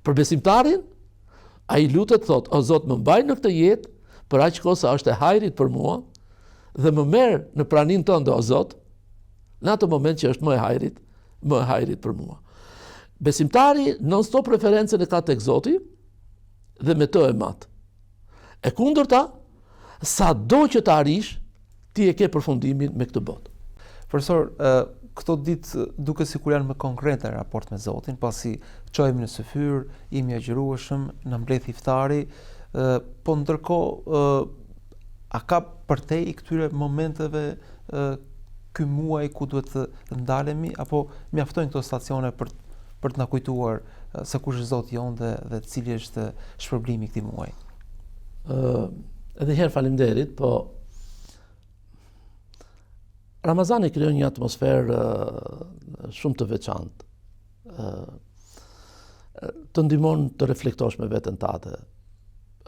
[SPEAKER 2] Për besimtarin, ai lutet thot: "O Zot, më mbaj në këtë jetë për aq kohë sa është e hajrit për mua, dhe më merr në praninë tënde, o Zot, në atë moment që është më e hajrit për mua." Besimtari non-stop preferencën e ka tek Zoti dhe me të e mat. E kundërta, sado që të arish, ti e ke përfundimin me këtë botë.
[SPEAKER 1] Profesor, këto ditë duke sikur janë më konkrete në raport me Zotin, pasi çohemi në syfyr, jemi agjërueshëm, na mbledh iftari, po ndërkohë a ka përtej i këtyre momenteve ky muaj ku duhet të ndalemi, apo mjaftojnë këto stacione për të na kujtuar se kush është Zoti jon dhe cili është shpërblimi i këtij muaji?
[SPEAKER 2] Edhe herë faleminderit, po Ramazani krijon një atmosferë shumë të veçantë. Të ndihmon të reflektosh me veten tate,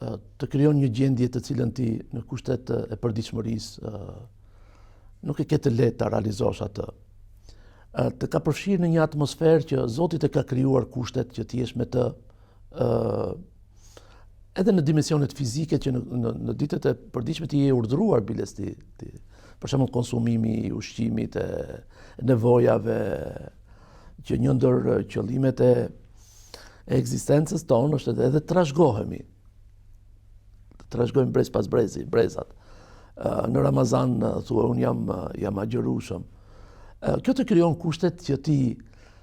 [SPEAKER 2] të krijon një gjendje të cilën ti në kushtet e përditshmërisë nuk e ke të lehtë ta realizosh atë. Të ka përfshirë në një atmosferë që Zoti të ka krijuar kushtet që ti jesh me të edhe në dimensionet fizike që në ditët e përditshme ti je urdhëruar biles ti për shembull konsumimi i ushqimit, e nevojave, që një ndër qëllimet e ekzistencës tonë është edhe të trashëgohemi. Të trashëgojmë brez pas brezi, brezat. Në Ramazan thua unë jam agjërueshëm. Kjo të krijon kushtet që ti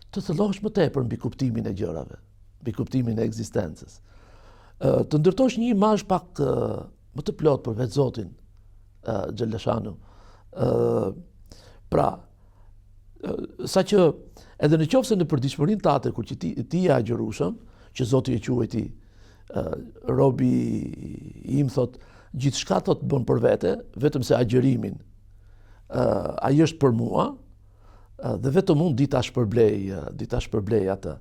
[SPEAKER 2] të thellohesh më tepër mbi kuptimin e gjërave, mbi kuptimin e ekzistencës. Të ndërtosh një imazh pak më të plot për vetë Zotin Xhelashanu. Pra, saqë edhe në qoftë se në përditshmërinë tate kur që ti je agjërueshëm, që Zoti e quajti robi im, thot, gjithçka thot bën për vete, vetëm se agjërimin ai është për mua, dhe vetëm unë di ta shpërblej atë.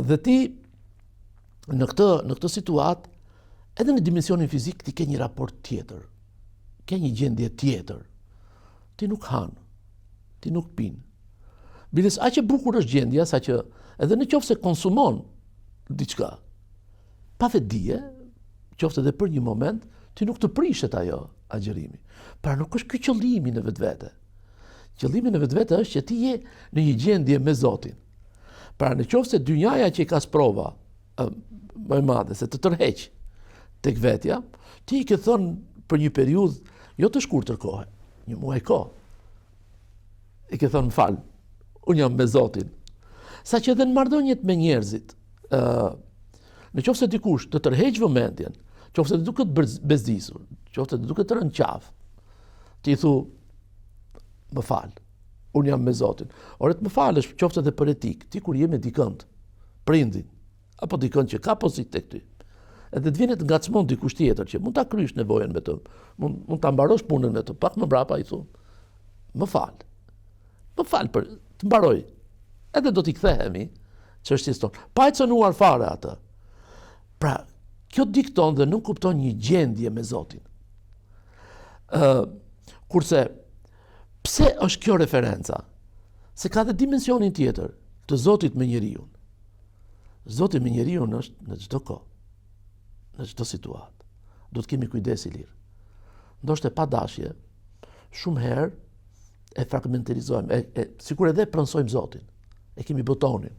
[SPEAKER 2] Dhe ti në këtë situatë, edhe në dimensionin fizik ti ke një raport tjetër, ke një gjendje tjetër. Ti nuk han, ti nuk pin. Biles aq e bukur është gjendja sa që edhe në qoftë se konsumon diçka, pa vetdije, qoftë edhe për një moment, ti nuk të prishet ajo agjërimi. Pra nuk është ky qëllimi në vetvete. Qëllimi në vetvete është që ti je në një gjendje me Zotin. Pra në qoftë se dynjaja që i ka sprova më e madhe se të tërheq tek vetja, ti i ke thënë për një periudhë Jo të shkurtër kohë, 1 muaj kohë. I ke thënë, më falë, unë jam me Zotin. Sa që edhe në marrëdhëniet me njerëzit, në qoftë se dikush të tërheq vëmendjen, qoftë se të duket bezdisur, qoftë se të duket rënë qafë, ti thu, më falë, unë jam me Zotin. Ore të më falësh, qoftë edhe për etik, ti kur je me dikënd, prindin, apo dikënd që ka pozitë të këty, edhe të vjenet nga cmon dikush tjetër që mund ta krysh nevojën me të, mund ta mbarosh punën me të, pak më brapa i thu, më falë për të mbaroj, edhe do t'i kthehemi çështjes tonë. Pa e cënuar fare atë. Pra, kjo dikton dhe nuk kupton një gjendje me Zotin. Kurse, pse është kjo referenca? Se ka dhe dimensionin tjetër të Zotit me njeriun. Zoti me njeriun është në çdo kohë, në çdo situatë. Do të kemi kujdes i lirë. Ndoshta pa dashje, shumë herë e fragmentarizojmë, sikur edhe pronsojmë Zotin. E kemi butonin.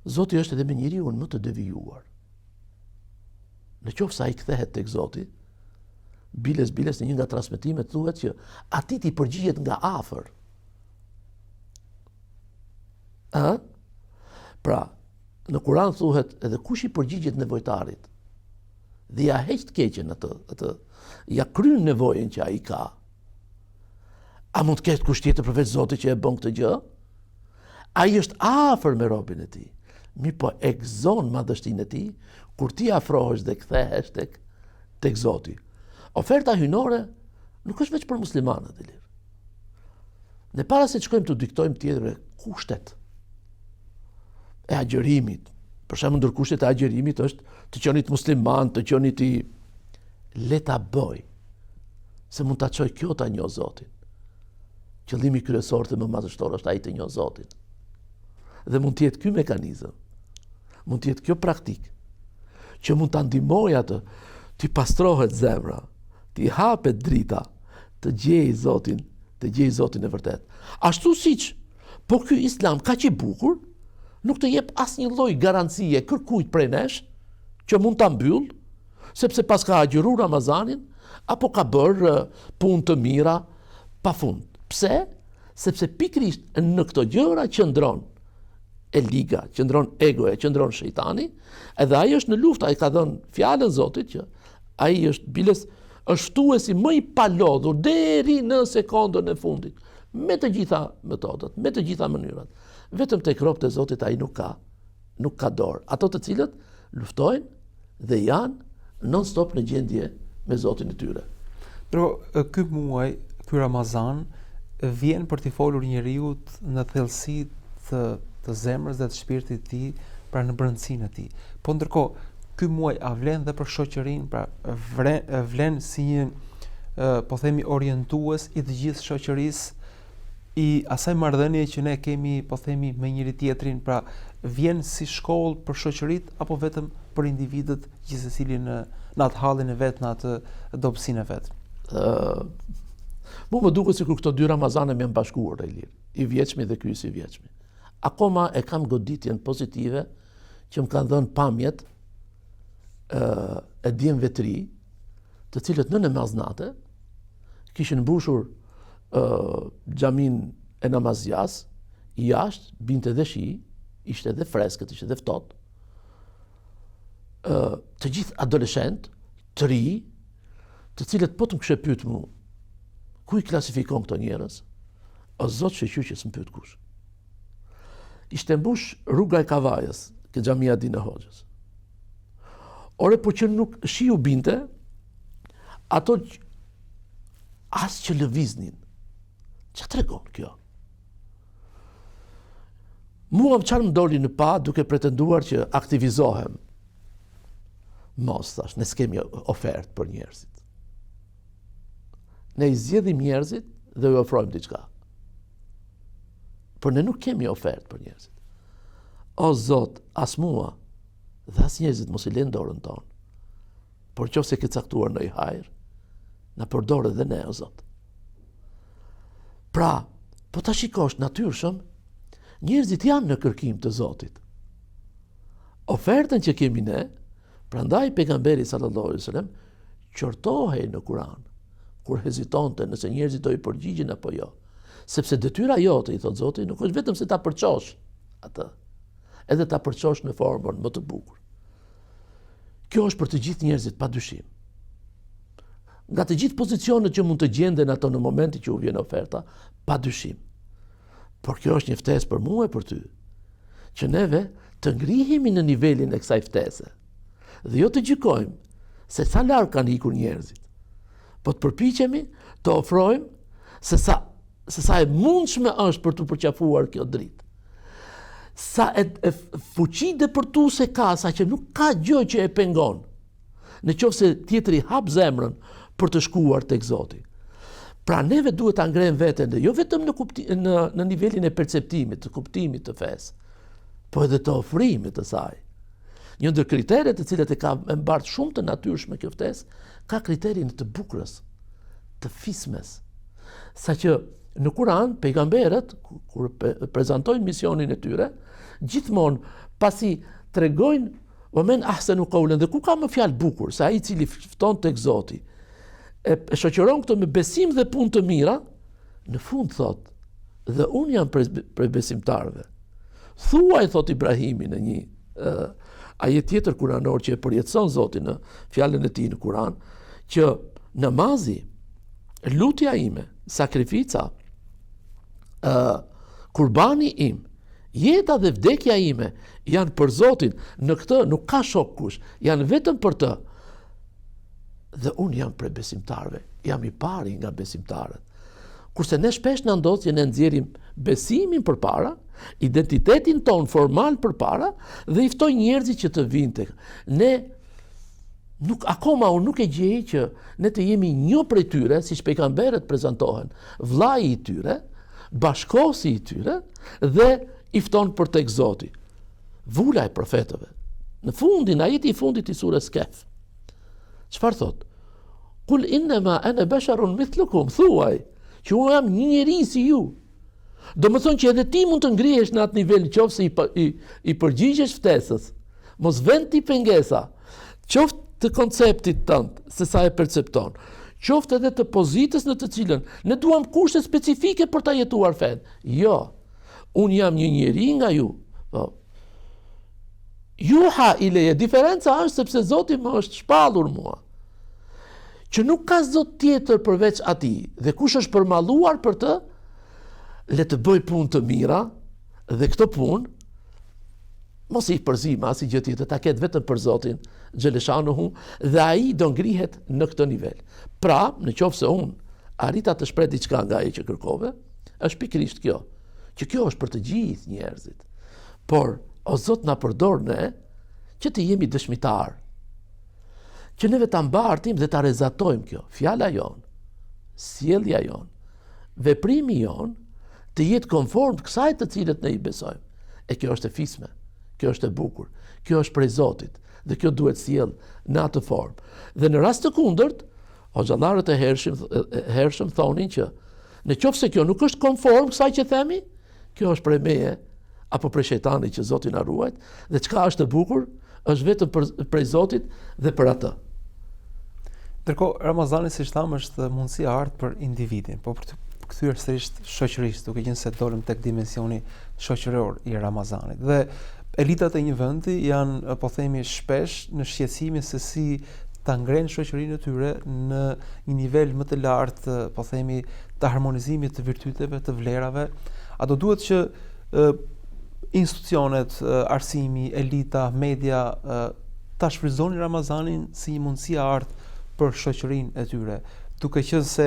[SPEAKER 2] Zoti është edhe me njeriun më të devijuar. Në qoftë se ai kthehet tek Zoti, biles në një nga transmetimet thuhet që atij i përgjigjet nga afër. Pra, në Kur'an thuhet edhe kush i përgjigjet nevojtarit dhe ja heq të keqen atë, ja kryen nevojën që ai ka. A mund të ketë kush tjetër përveç Zotit që e bën këtë gjë? Ai është afër me robën e tij. Mi po e gëzon madhështinë e tij kur ti afrohesh dhe kthehesh tek Zoti. Oferta hynore nuk është vetëm për muslimanët e lirë. Ne para se të shkojmë të diktojmë tjetrëve kushtet e agjërimit, për shembull ndër kushtet e agjërimit është të qenit musliman, të qenit i le ta bëj, se mund ta çoj kjo ta njoh Zotin. Qëllimi kryesor të më madhështor është ai të njoh Zotin. Dhe mund të jetë ky mekanizëm, mund të jetë kjo praktik, që mund ta ndihmojë atë, ti pastrohet zemra, ti hapet drita, të gjej Zotin e vërtet. Ashtu siç, po ky Islam kaq i bukur, nuk të jep asnjë lloj garancie kërkujt prej nesh që mund ta mbyll, sepse pas ka agjëruar Ramazanin apo ka bërë punë të mira pafund. Pse? Sepse pikërisht në këto gjëra qëndron e liga, qëndron egoja, qëndron shejtani, edhe ai është në luftë, ai ka dhënë fjalën Zotit që ai është biles është ftuesi më i palodhur deri në sekondën e fundit, me të gjitha metodat, me të gjitha mënyrat. Vetëm tek robët e Zotit ai nuk ka dorë. Ato të cilët luftojnë dhe janë non stop në gjendje me Zotin e tyre.
[SPEAKER 1] Pero ky muaj, ky Ramazan vjen për t'i folur njeriu në thellësi të zemrës dhe të shpirtit të tij, pra në brendësinë e tij. Po ndërkohë, ky muaj a vlen dhe për shoqërinë, pra vlen si një po themi orientues i të gjithë shoqërisë, i asaj marrëdhënie që ne kemi, po themi, me njëri tjetrin, pra vjen si shkollë për shoqëritë apo vetëm për individët gjithsecili në atë hallin e vet, në atë dobësinë e vet.
[SPEAKER 2] Mu më duket sikur këto 2 Ramazane më janë bashkuar e lirë, i vjeçmi dhe ky i vjeçmi. Akoma e kam goditjen pozitive që më kanë dhënë pamjet e djemve të ri, të cilët në namaznate kishin mbushur xhamin e namazjas, jashtë binte dhe shi, ishte edhe freskët, ishte edhe ftohtë. Të gjithë adoleshent, të ri, të cilët po të më kishe pyet mu, ku i klasifikon këto njerëz? O Zot sheqyr që s'm pyet kush. Ishte mbush rruga e Kavajës, ke xhamia Dine Hoxhës. Ore, po që nuk shiu binte, ato as që lëviznin. Ç'a tregon kjo? Mua çfarë më doli në pa duke pretenduar që aktivizohem. Mos thash, ne s'kemi ofertë për njerëzit. Ne i zgjedhim njerëzit dhe u ofrojmë diçka. Por ne nuk kemi ofertë për njerëzit. O Zot, as mua dhe as njerëzit mos i lënë dorën tonë. Por nëse ke caktuar ndonjë hajër, na përdor edhe ne, o Zot. Pra, po ta shikosh natyrshëm, njerëzit janë në kërkim të Zotit. Ofertën që kemi ne, prandaj pejgamberi sallallahu alaihi wasallam qortohej në Kur'an. kur hezitonte nëse njerëzit do i përgjigjen apo jo. Sepse detyra jote, i thot Zoti, nuk është vetëm se ta përçosh atë, edhe ta përçosh në formën më të bukur. Kjo është për të gjithë njerëzit, padyshim. Nga të gjithë pozicionet që mund të gjenden ato në momentin që u vjen oferta, padyshim. Por kjo është një ftesë për mua e për ty, që neve të ngrihemi në nivelin e kësaj ftese, dhe jo të gjykojmë se sa larg kanë ikur njerëzit, po të përpiqemi të ofrojmë se sa e mundshme është për të përqafuar kjo dritë. Sa e fuqi depërtuese ka, sa që nuk ka gjë që e pengon, në qoftë se tjetri hap zemrën për të shkuar tek Zoti. Pra neve duhet ta ngrejmë veten, jo vetëm në nivelin e perceptimit, të kuptimit të fesë, po edhe të ofrimit të saj. Një ndër kriteret të cilat e ka mbartë shumë të natyrshme kjo ftesë, ka kriterin të bukurës, të fismes. Saqë në Kur'an pejgamberët kur prezantojnë misionin e tyre, gjithmonë pasi tregojnë "Wamen ahsanu qawlan", dhe ku ka më fjalë bukur se ai i cili fton tek Zoti, e shoqëron këto me besim dhe punë të mira, në fund thot, "Dhe unë jam prej besimtarëve." Thuaj, thot Ibrahimi në një ajet tjetër kuranor që e përjetëson Zotin në fjalën e tij në Kur'an, që namazi, lutja ime, sakrifica, kurbani im, jeta dhe vdekja ime janë për Zotin, në këtë nuk ka shok kush, janë vetëm për të. Dhe unë jam prej besimtarëve, jam i pari nga besimtarët. Kurse ne shpesh na ndodh që ne nxjerrim besimin përpara, identitetin ton formal përpara dhe i ftoj njerëzit që të vinë tek ne. Akoma unë nuk e gjej që ne të jemi një prej tyre, siç pejgamberët prezantohen, vllai i tyre, bashkosi i tyre dhe i fton për tek Zoti. Vula e profetëve. Në fundin, ajeti i fundit i surës Kehf. Çfarë thot? Kul innama ana basharun mithlukum, thuaj që unë jam një njeri si ju. Do më thonë që edhe ti mund të ngrihesh në atë nivel, qoftë i përgjigjesh ftesës, mos vend ti pengesa, qoftë të konceptit tënd, se sa e percepton, qoftë edhe të pozitës në të cilën ne duam kushte specifike për ta jetuar fen. Jo, unë jam një njeri nga ju. Juha ileje, diferenca është sepse Zoti më është shpallur mua, që nuk ka Zot tjetër përveç atij, dhe kush është përmalluar për të, le të bëj punë të mira, dhe këtë punë mos i përzim as i gjë tjetër, ta ketë vetëm për Zotin xheleshanuhu, dhe ai do ngrihet në këtë nivel. Pra, në qoftë se unë arrita të shpreh diçka nga ajo që kërkove, është pikërisht kjo, që kjo është për të gjithë njerëzit. Por o Zot na përdor ne që të jemi dëshmitar, që neve ta mbartim dhe ta rezatojmë kjo, fjala jon, sjellja jon, veprimi jon të jetë konform kësaj të cilët ne i besojmë. E kjo është e fisme, kjo është e bukur, kjo është prej Zotit, dhe kjo duhet sjell në atë formë. Dhe në rast të kundërt, hoxhallarët e hershëm thonin që në qoftë se kjo nuk është konform kësaj që themi, kjo është prej meje apo prej shejtanit që Zoti na ruajt, dhe çka është e bukur është vetëm prej Zotit dhe për atë.
[SPEAKER 1] Ndërkohë, Ramazani, siç thamë, është mundësia art për individin, po për të kthyer sërish shoqërisë, duke qenë se dolëm tek dimensioni shoqëror i Ramazanit. Dhe elitat e një vendi janë, po themi, shpesh në shqetësimin se si ta ngrenë shoqërinë e tyre në një nivel më të lartë, po themi, të harmonizimit të virtyteve, të vlerave. A do duhet që institucionet, arsimi, elita, media ta shfrytëzonin Ramazanin si një mundësi art për shoqërinë e tyre, duke qenë se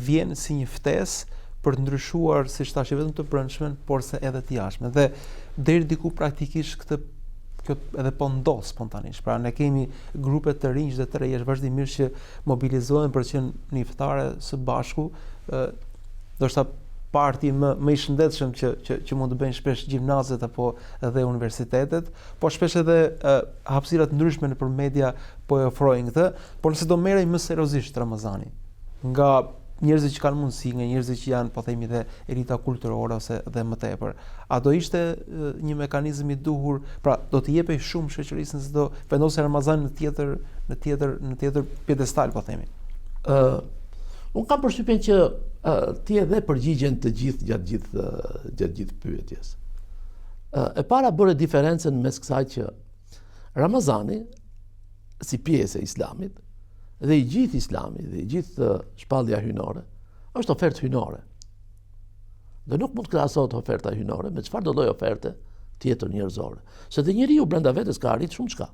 [SPEAKER 1] vjen si një ftesë për të ndryshuar, siç thashë, vetëm të brendshme, por se edhe të jashtme. Dhe deri diku praktikisht kjo edhe po ndos spontanisht. Pra ne kemi grupe të rinj dhe të reja vazhdimisht që mobilizohen për të qenë në iftare së bashku, ndoshta parti më i shëndetshëm që mund të bëjnë shpesh gjimnazet apo edhe universitetet, po shpesh edhe hapësira të ndryshme nëpër media po e ofrojnë këtë, por nëse do merrej më seriozisht Ramazani, nga njerëzit që kanë mundësi, nga njerëzit që janë, po themi, dhe elita kulturore ose dhe më tepër, a do ishte një mekanizëm i duhur, pra do të jepej shumë shoqërisë nëse do vendosë Ramazani në tjetër pjedestal, po themi.
[SPEAKER 2] Unë kam përshtypjen që ti edhe përgjigjen të gjithë gjatë gjithë pyetjes. E para bëre diferencën mes kësaj që Ramazani, si pjesë e Islamit, dhe i gjithë Islami, dhe i gjithë shpallja hynore, është ofertë hynore. Dhe nuk mund të krahasohet oferta hynore me çfarë do lloj oferte tjetër njerëzore. Se dhe njeriu brenda vetes ka arrit shumë çka.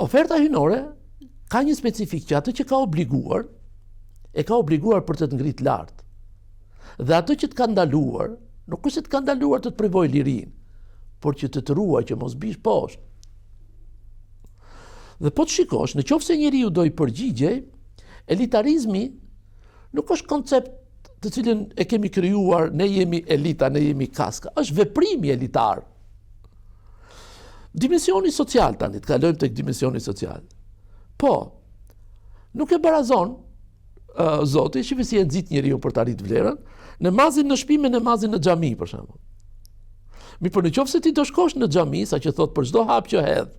[SPEAKER 2] Oferta hynore ka një specifik që atë që ka obliguar, e ka obliguar për të të ngrit lart. Dhe atë që të ka ndaluar, nuk është që të ka ndaluar të të privoj lirin, por që të ruaj që mos bish poshtë. Dhe po të shikosh, në qoftë se njeriu do i përgjigjej, elitarizmi nuk është koncept të cilin e kemi krijuar, ne jemi elita, ne jemi kaska, është veprimi elitar. Dimensioni social tani, të kalojmë tek dimensioni social. Po, nuk e barazon Zoti, shifi si e nxit njeriu për të arritur vlerën, namazin në shtëpi me namazin në xhami për shembull. Por në qoftë se ti do shkosh në xhami, saqë thot për çdo hap që hedh,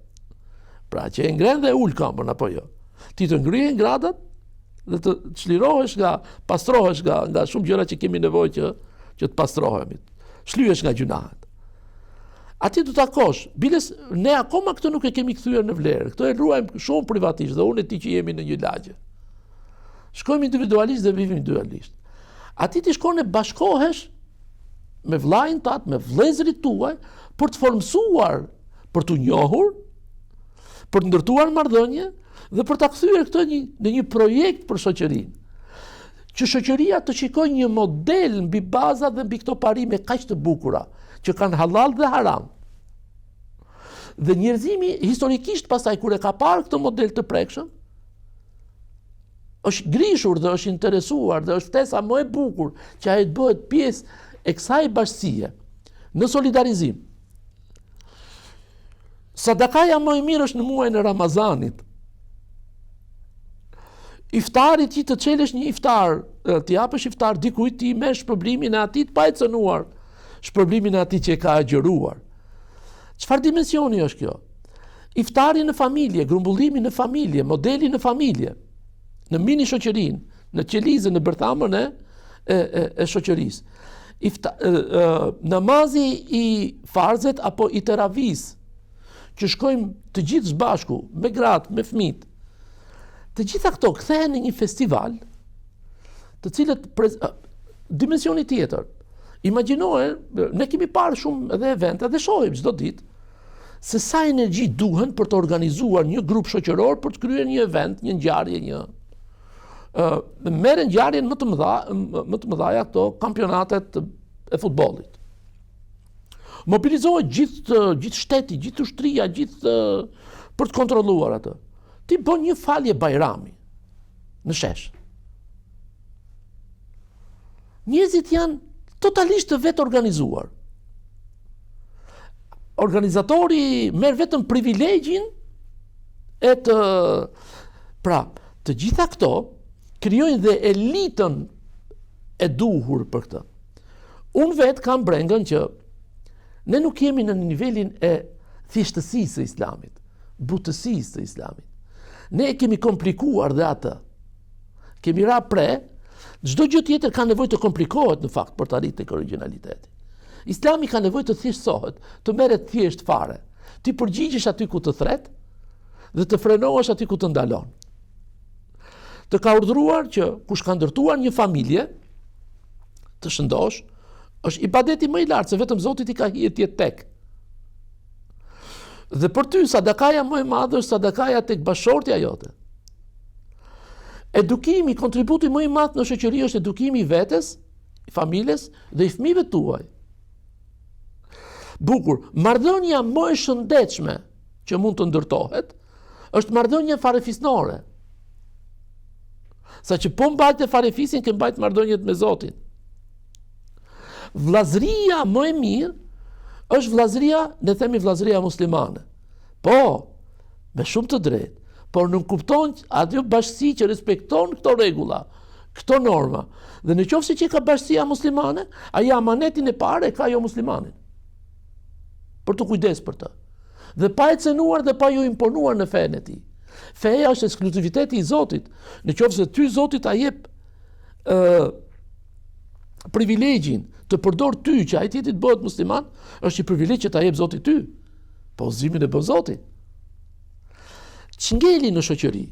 [SPEAKER 2] pra që e ngren dhe ul këmbën apo jo, ti të ngrihen gradat dhe të çlirohesh pastrohesh nga shumë gjëra që kemi nevojë që të pastrohemi. Shlyesh nga gjunahet. Ati do takosh, biles ne akoma këtë nuk e kemi kthyer në vlerë. Këtë e ruajmë shumë privatisht dhe unë e ti që jemi në një lagje. Shkojmë individualisht dhe vivim individualisht. Ati ti shkon e bashkohesh me vllajin tat, me vëllezërit tuaj për të formsuar, për të njohur, për të ndërtuar marrëdhënie dhe për ta kthyer këtë në një projekt për shoqërinë. Që shoqëria të shikojë një model mbi baza dhe mbi këto parime kaq të bukura, që kanë halal dhe haram. Dhe njerëzimi historikisht pastaj kur e ka parë këtë model të prekshëm, është grishur dhe është interesuar dhe është ftesa më e bukur që ai të bëhet pjesë e kësaj bashkësie në solidarizim. Sadakaja më e mirë është në muajin e Ramazanit. Iftarit ti të çelësh një iftar, ti japësh iftar dikujt, ti merr shpërblimin e atij të pa e cënuar, shpërblimin e atij që e ka agjëruar. Çfarë dimensioni është kjo? Iftari në familje, grumbullimi në familje, modeli në familje, në mini shoqërinë, në qelizën, në bërthamën e shoqërisë. Namazi i farzet apo i teravis, që shkojmë të gjithë së bashku, me gratë, me fëmijët. Të gjitha këto kthehen në një festival, të cilët dimensioni tjetër. Imagjinoje, ne kemi parë shumë edhe evente dhe shohim çdo ditë se sa energji duhen për të organizuar një grup shoqëror për të kryer një event, një ngjarje, merren ngjarjen më të mëdha këto kampionatet e futbollit. Mobilizohet gjithë shteti, gjithë ushtria, për të kontrolluar atë. Ti bën një falje bajrami në shesh. Njerëzit janë totalisht të vetë organizuar. Organizatori merr vetëm privilegjin e të gjitha këto krijojnë dhe elitën e duhur për këtë. Unë vetë kam brengën që ne nuk jemi në nivelin e thjeshtësisë së Islamit, butësisë së Islamit. Ne e kemi komplikuar dhe atë. Kemi ra pre, çdo gjë tjetër ka nevojë të komplikohet në fakt për të arritur tek origjinaliteti. Islami ka nevojë të thjeshtësohet, të merret thjesht fare. Ti përgjigjesh aty ku të thret dhe të frenohesh aty ku të ndalon. Të ka urdhëruar që kush ka ndërtuar një familje të shëndosh, është ibadeti më i lartë, se vetëm Zoti i ka hije ti tek. Dhe për ty sadakaja më e madhe është sadakaja tek bashortja jote. Edukimi, kontributi më i madh në shoqëri është edukimi i vetes, i familjes dhe i fëmijëve tuaj. Bukur, marrëdhënia më e shëndetshme që mund të ndërtohet është marrëdhënia farefisnore. Saqë po mbajtë farefisin, ke mbajtë marrëdhëniet me Zotin. Vllazëria më e mirë është vllazëria, ne themi vllazëria muslimane. Po, me shumë të drejtë, por nuk kupton atë bashkësi që respekton këto rregulla, këto norma. Dhe në qoftë që ka bashkësia muslimane, ai amanetin e parë e ka jo muslimanin. Për të kujdes për të. Dhe pa e cenuar dhe pa ju imponuar në fenë e tij. Feja është ekskluziviteti i Zotit. Në qoftë se ty Zoti ta jep privilegjin të përdor ty që ai tjetri të bëhet musliman, është një privilegj që ta jep Zoti ty. Po udhëzimin e bën Zoti. Çngeli në shoqëri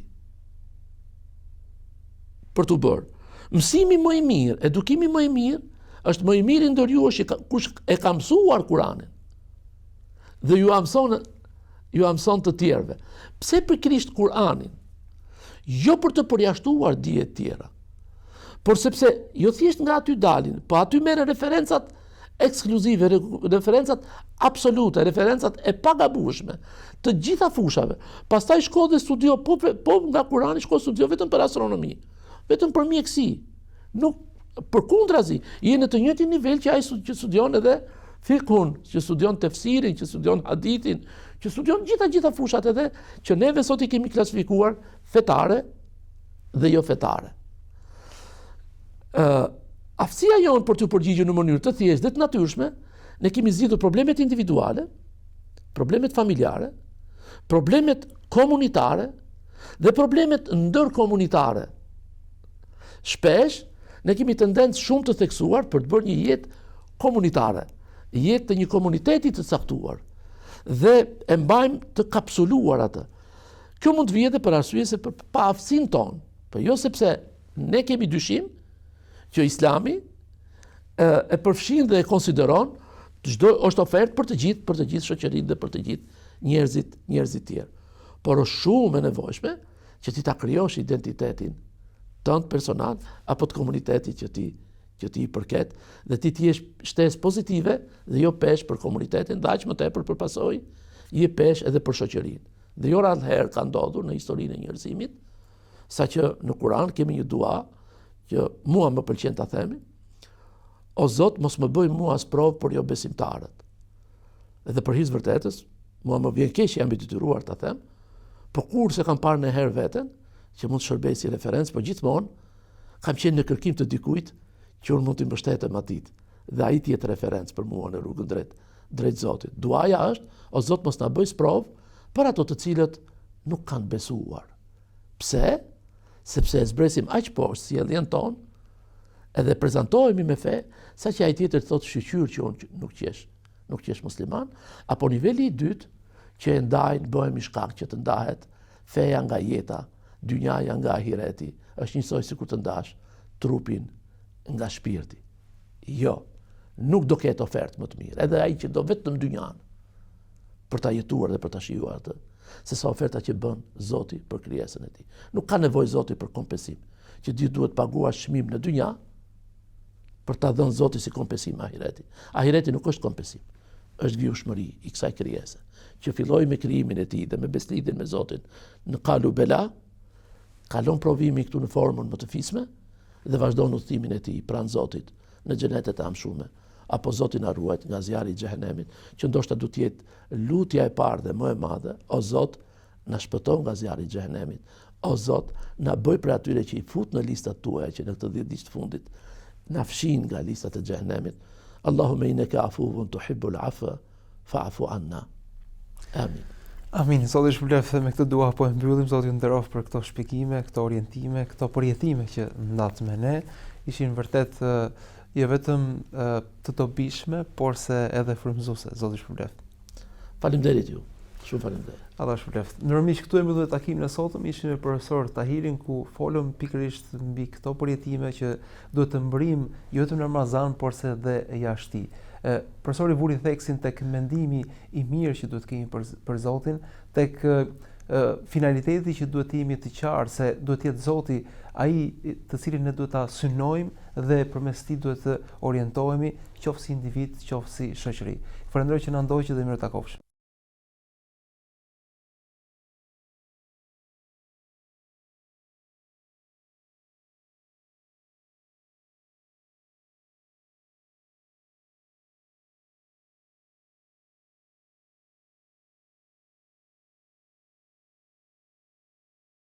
[SPEAKER 2] për të bërë. Mësimi më i mirë, edukimi më i mirë, është më i mirë ndër ju është kush e ka mësuar Kur'anin. Dhe ju mëson të tjerëve. Pse pikërisht Kur'anin? Jo për të përjashtuar dije të tjera, por sepse jo thjesht nga aty dalin, po aty merren referencat ekskluzive, referencat absolute, referencat e pagabueshme të gjitha fushave. Pastaj shko dhe studio, po nga Kurani shko studio vetëm për astronomi, vetëm për mjekësi. Nuk përkundrazi, je në të njëjtin nivel që ai që studion edhe fikun, që studion tefsirin, që studion hadithin, që studion gjitha fushat edhe që neve sot i kemi klasifikuar fetare dhe jo fetare. Aftësia jonë për të përgjigjur në mënyrë të thjeshtë dhe të natyrshme, ne kemi zgjidhur problemet individuale, problemet familjare, problemet komunitare dhe problemet ndërkomunitare. Shpesh ne kemi tendencë shumë të theksuar për të bërë një jetë komunitare, jetë të një komuniteti të caktuar dhe e mbajmë të kapsuluar atë. Kjo mund të vijë edhe për arsye se për pa aftësinë tonë, por jo sepse ne kemi dyshim që Islami e përfshin dhe e konsideron çdo është ofertë për të gjithë shoqërinë dhe për të gjithë njerëzit tjerë. Por është shumë e nevojshme që ti ta krijosh identitetin tënd personal apo të komunitetit që ti i përket dhe ti jesh shtesë pozitive dhe jo peshë për komunitetin, dhe aq më tepër për pasojë je peshë edhe për shoqërinë. Dhe jo rrallëherë ka ndodhur në historinë e njerëzimit, saqë në Kur'an kemi një dua që mua më pëlqen ta themi: o Zot, mos më bëj mua as provë për jo besimtarët. Edhe për hir të vërtetës, mua më vjen keq që jam i detyruar ta them, por kur se kam parë në herë veten që mund të shërbej si referencë, por gjithmonë kam qenë në kërkim të dikujt që unë mund të mbështetem atit dhe ai të jetë referencë për mua në rrugën drejt Zotit. Duaja është: o Zot, mos na bëj provë për ato të cilët nuk kanë besuar. Pse? Sepse e zbresim aq poshtë sjelljen tonë, edhe prezantohemi me fe, saqë ai tjetër thotë shqyr që unë nuk qesh musliman, apo niveli i dytë që e ndajnë, bëhemi shkak që të ndahet feja nga jeta, dynjaja nga ahireti, është njësoj sikur të ndash trupin nga shpirti. Jo, nuk do ketë ofertë më të mirë, edhe ai që do vetëm dynjan për ta jetuar dhe për ta shijuar atë, se sa oferta që bën Zoti për krijesën e tij. Nuk ka nevojë Zoti për kompensim, që ti duhet paguar çmim në dynja për ta dhënë Zoti si kompensim ahireti. Ahireti nuk është kompensim, është vjushmëri i kësaj krijese, që filloi me krijimin e tij dhe me beslidhjen me Zotin në Qalu Bela, kalon provimin këtu në formën më të fisme dhe vazhdon udhëtimin e tij pranë Zotit në xhenetet e amshume. Apo Zoti na ruajt nga zjarri i xhehenemit, që ndoshta do të jetë lutja e parë dhe më e madhe: o Zot, na shpëton nga zjarri i xhehenemit. O Zot, na bëj për atyre që i fut në listat tuaja që në këtë 10 ditë të fundit na fshin nga listat e xhehenemit. Allahumma innaka afuwun tuhibbul afwa fa'fu anna. Amin.
[SPEAKER 1] Amin. Zoti shpëlbeft me këtë dua po e mbyllim. Zoti ju nderoft për këto shpjegime, këto orientime, këto përjetime që ndat me ne. Ishin vërtet jo vetëm të dobishme, por se edhe frymëzuese. Zoti shpëlbeft.
[SPEAKER 2] Faleminderit ju. Shumë faleminderit.
[SPEAKER 1] Allah shpëlbeft. Ndërmjet këtu e mbyllim takimin e sotëm, ishim me profesor Tahirin ku folëm pikërisht mbi këto përjetime që duhet të mbrim jo vetëm në Ramazan, por se edhe jashtë. Profesori vuri theksin tek mendimi i mirë që duhet kemi për Zotin, tek finaliteti që duhet të jemi të qartë se duhet të jetë Zoti ai të cilin ne duhet ta synojmë dhe përmes tij duhet të orientohemi, qoftë si individ, qoftë si shoqëri. Falenderoj që na ndoqët dhe mirë takofshim.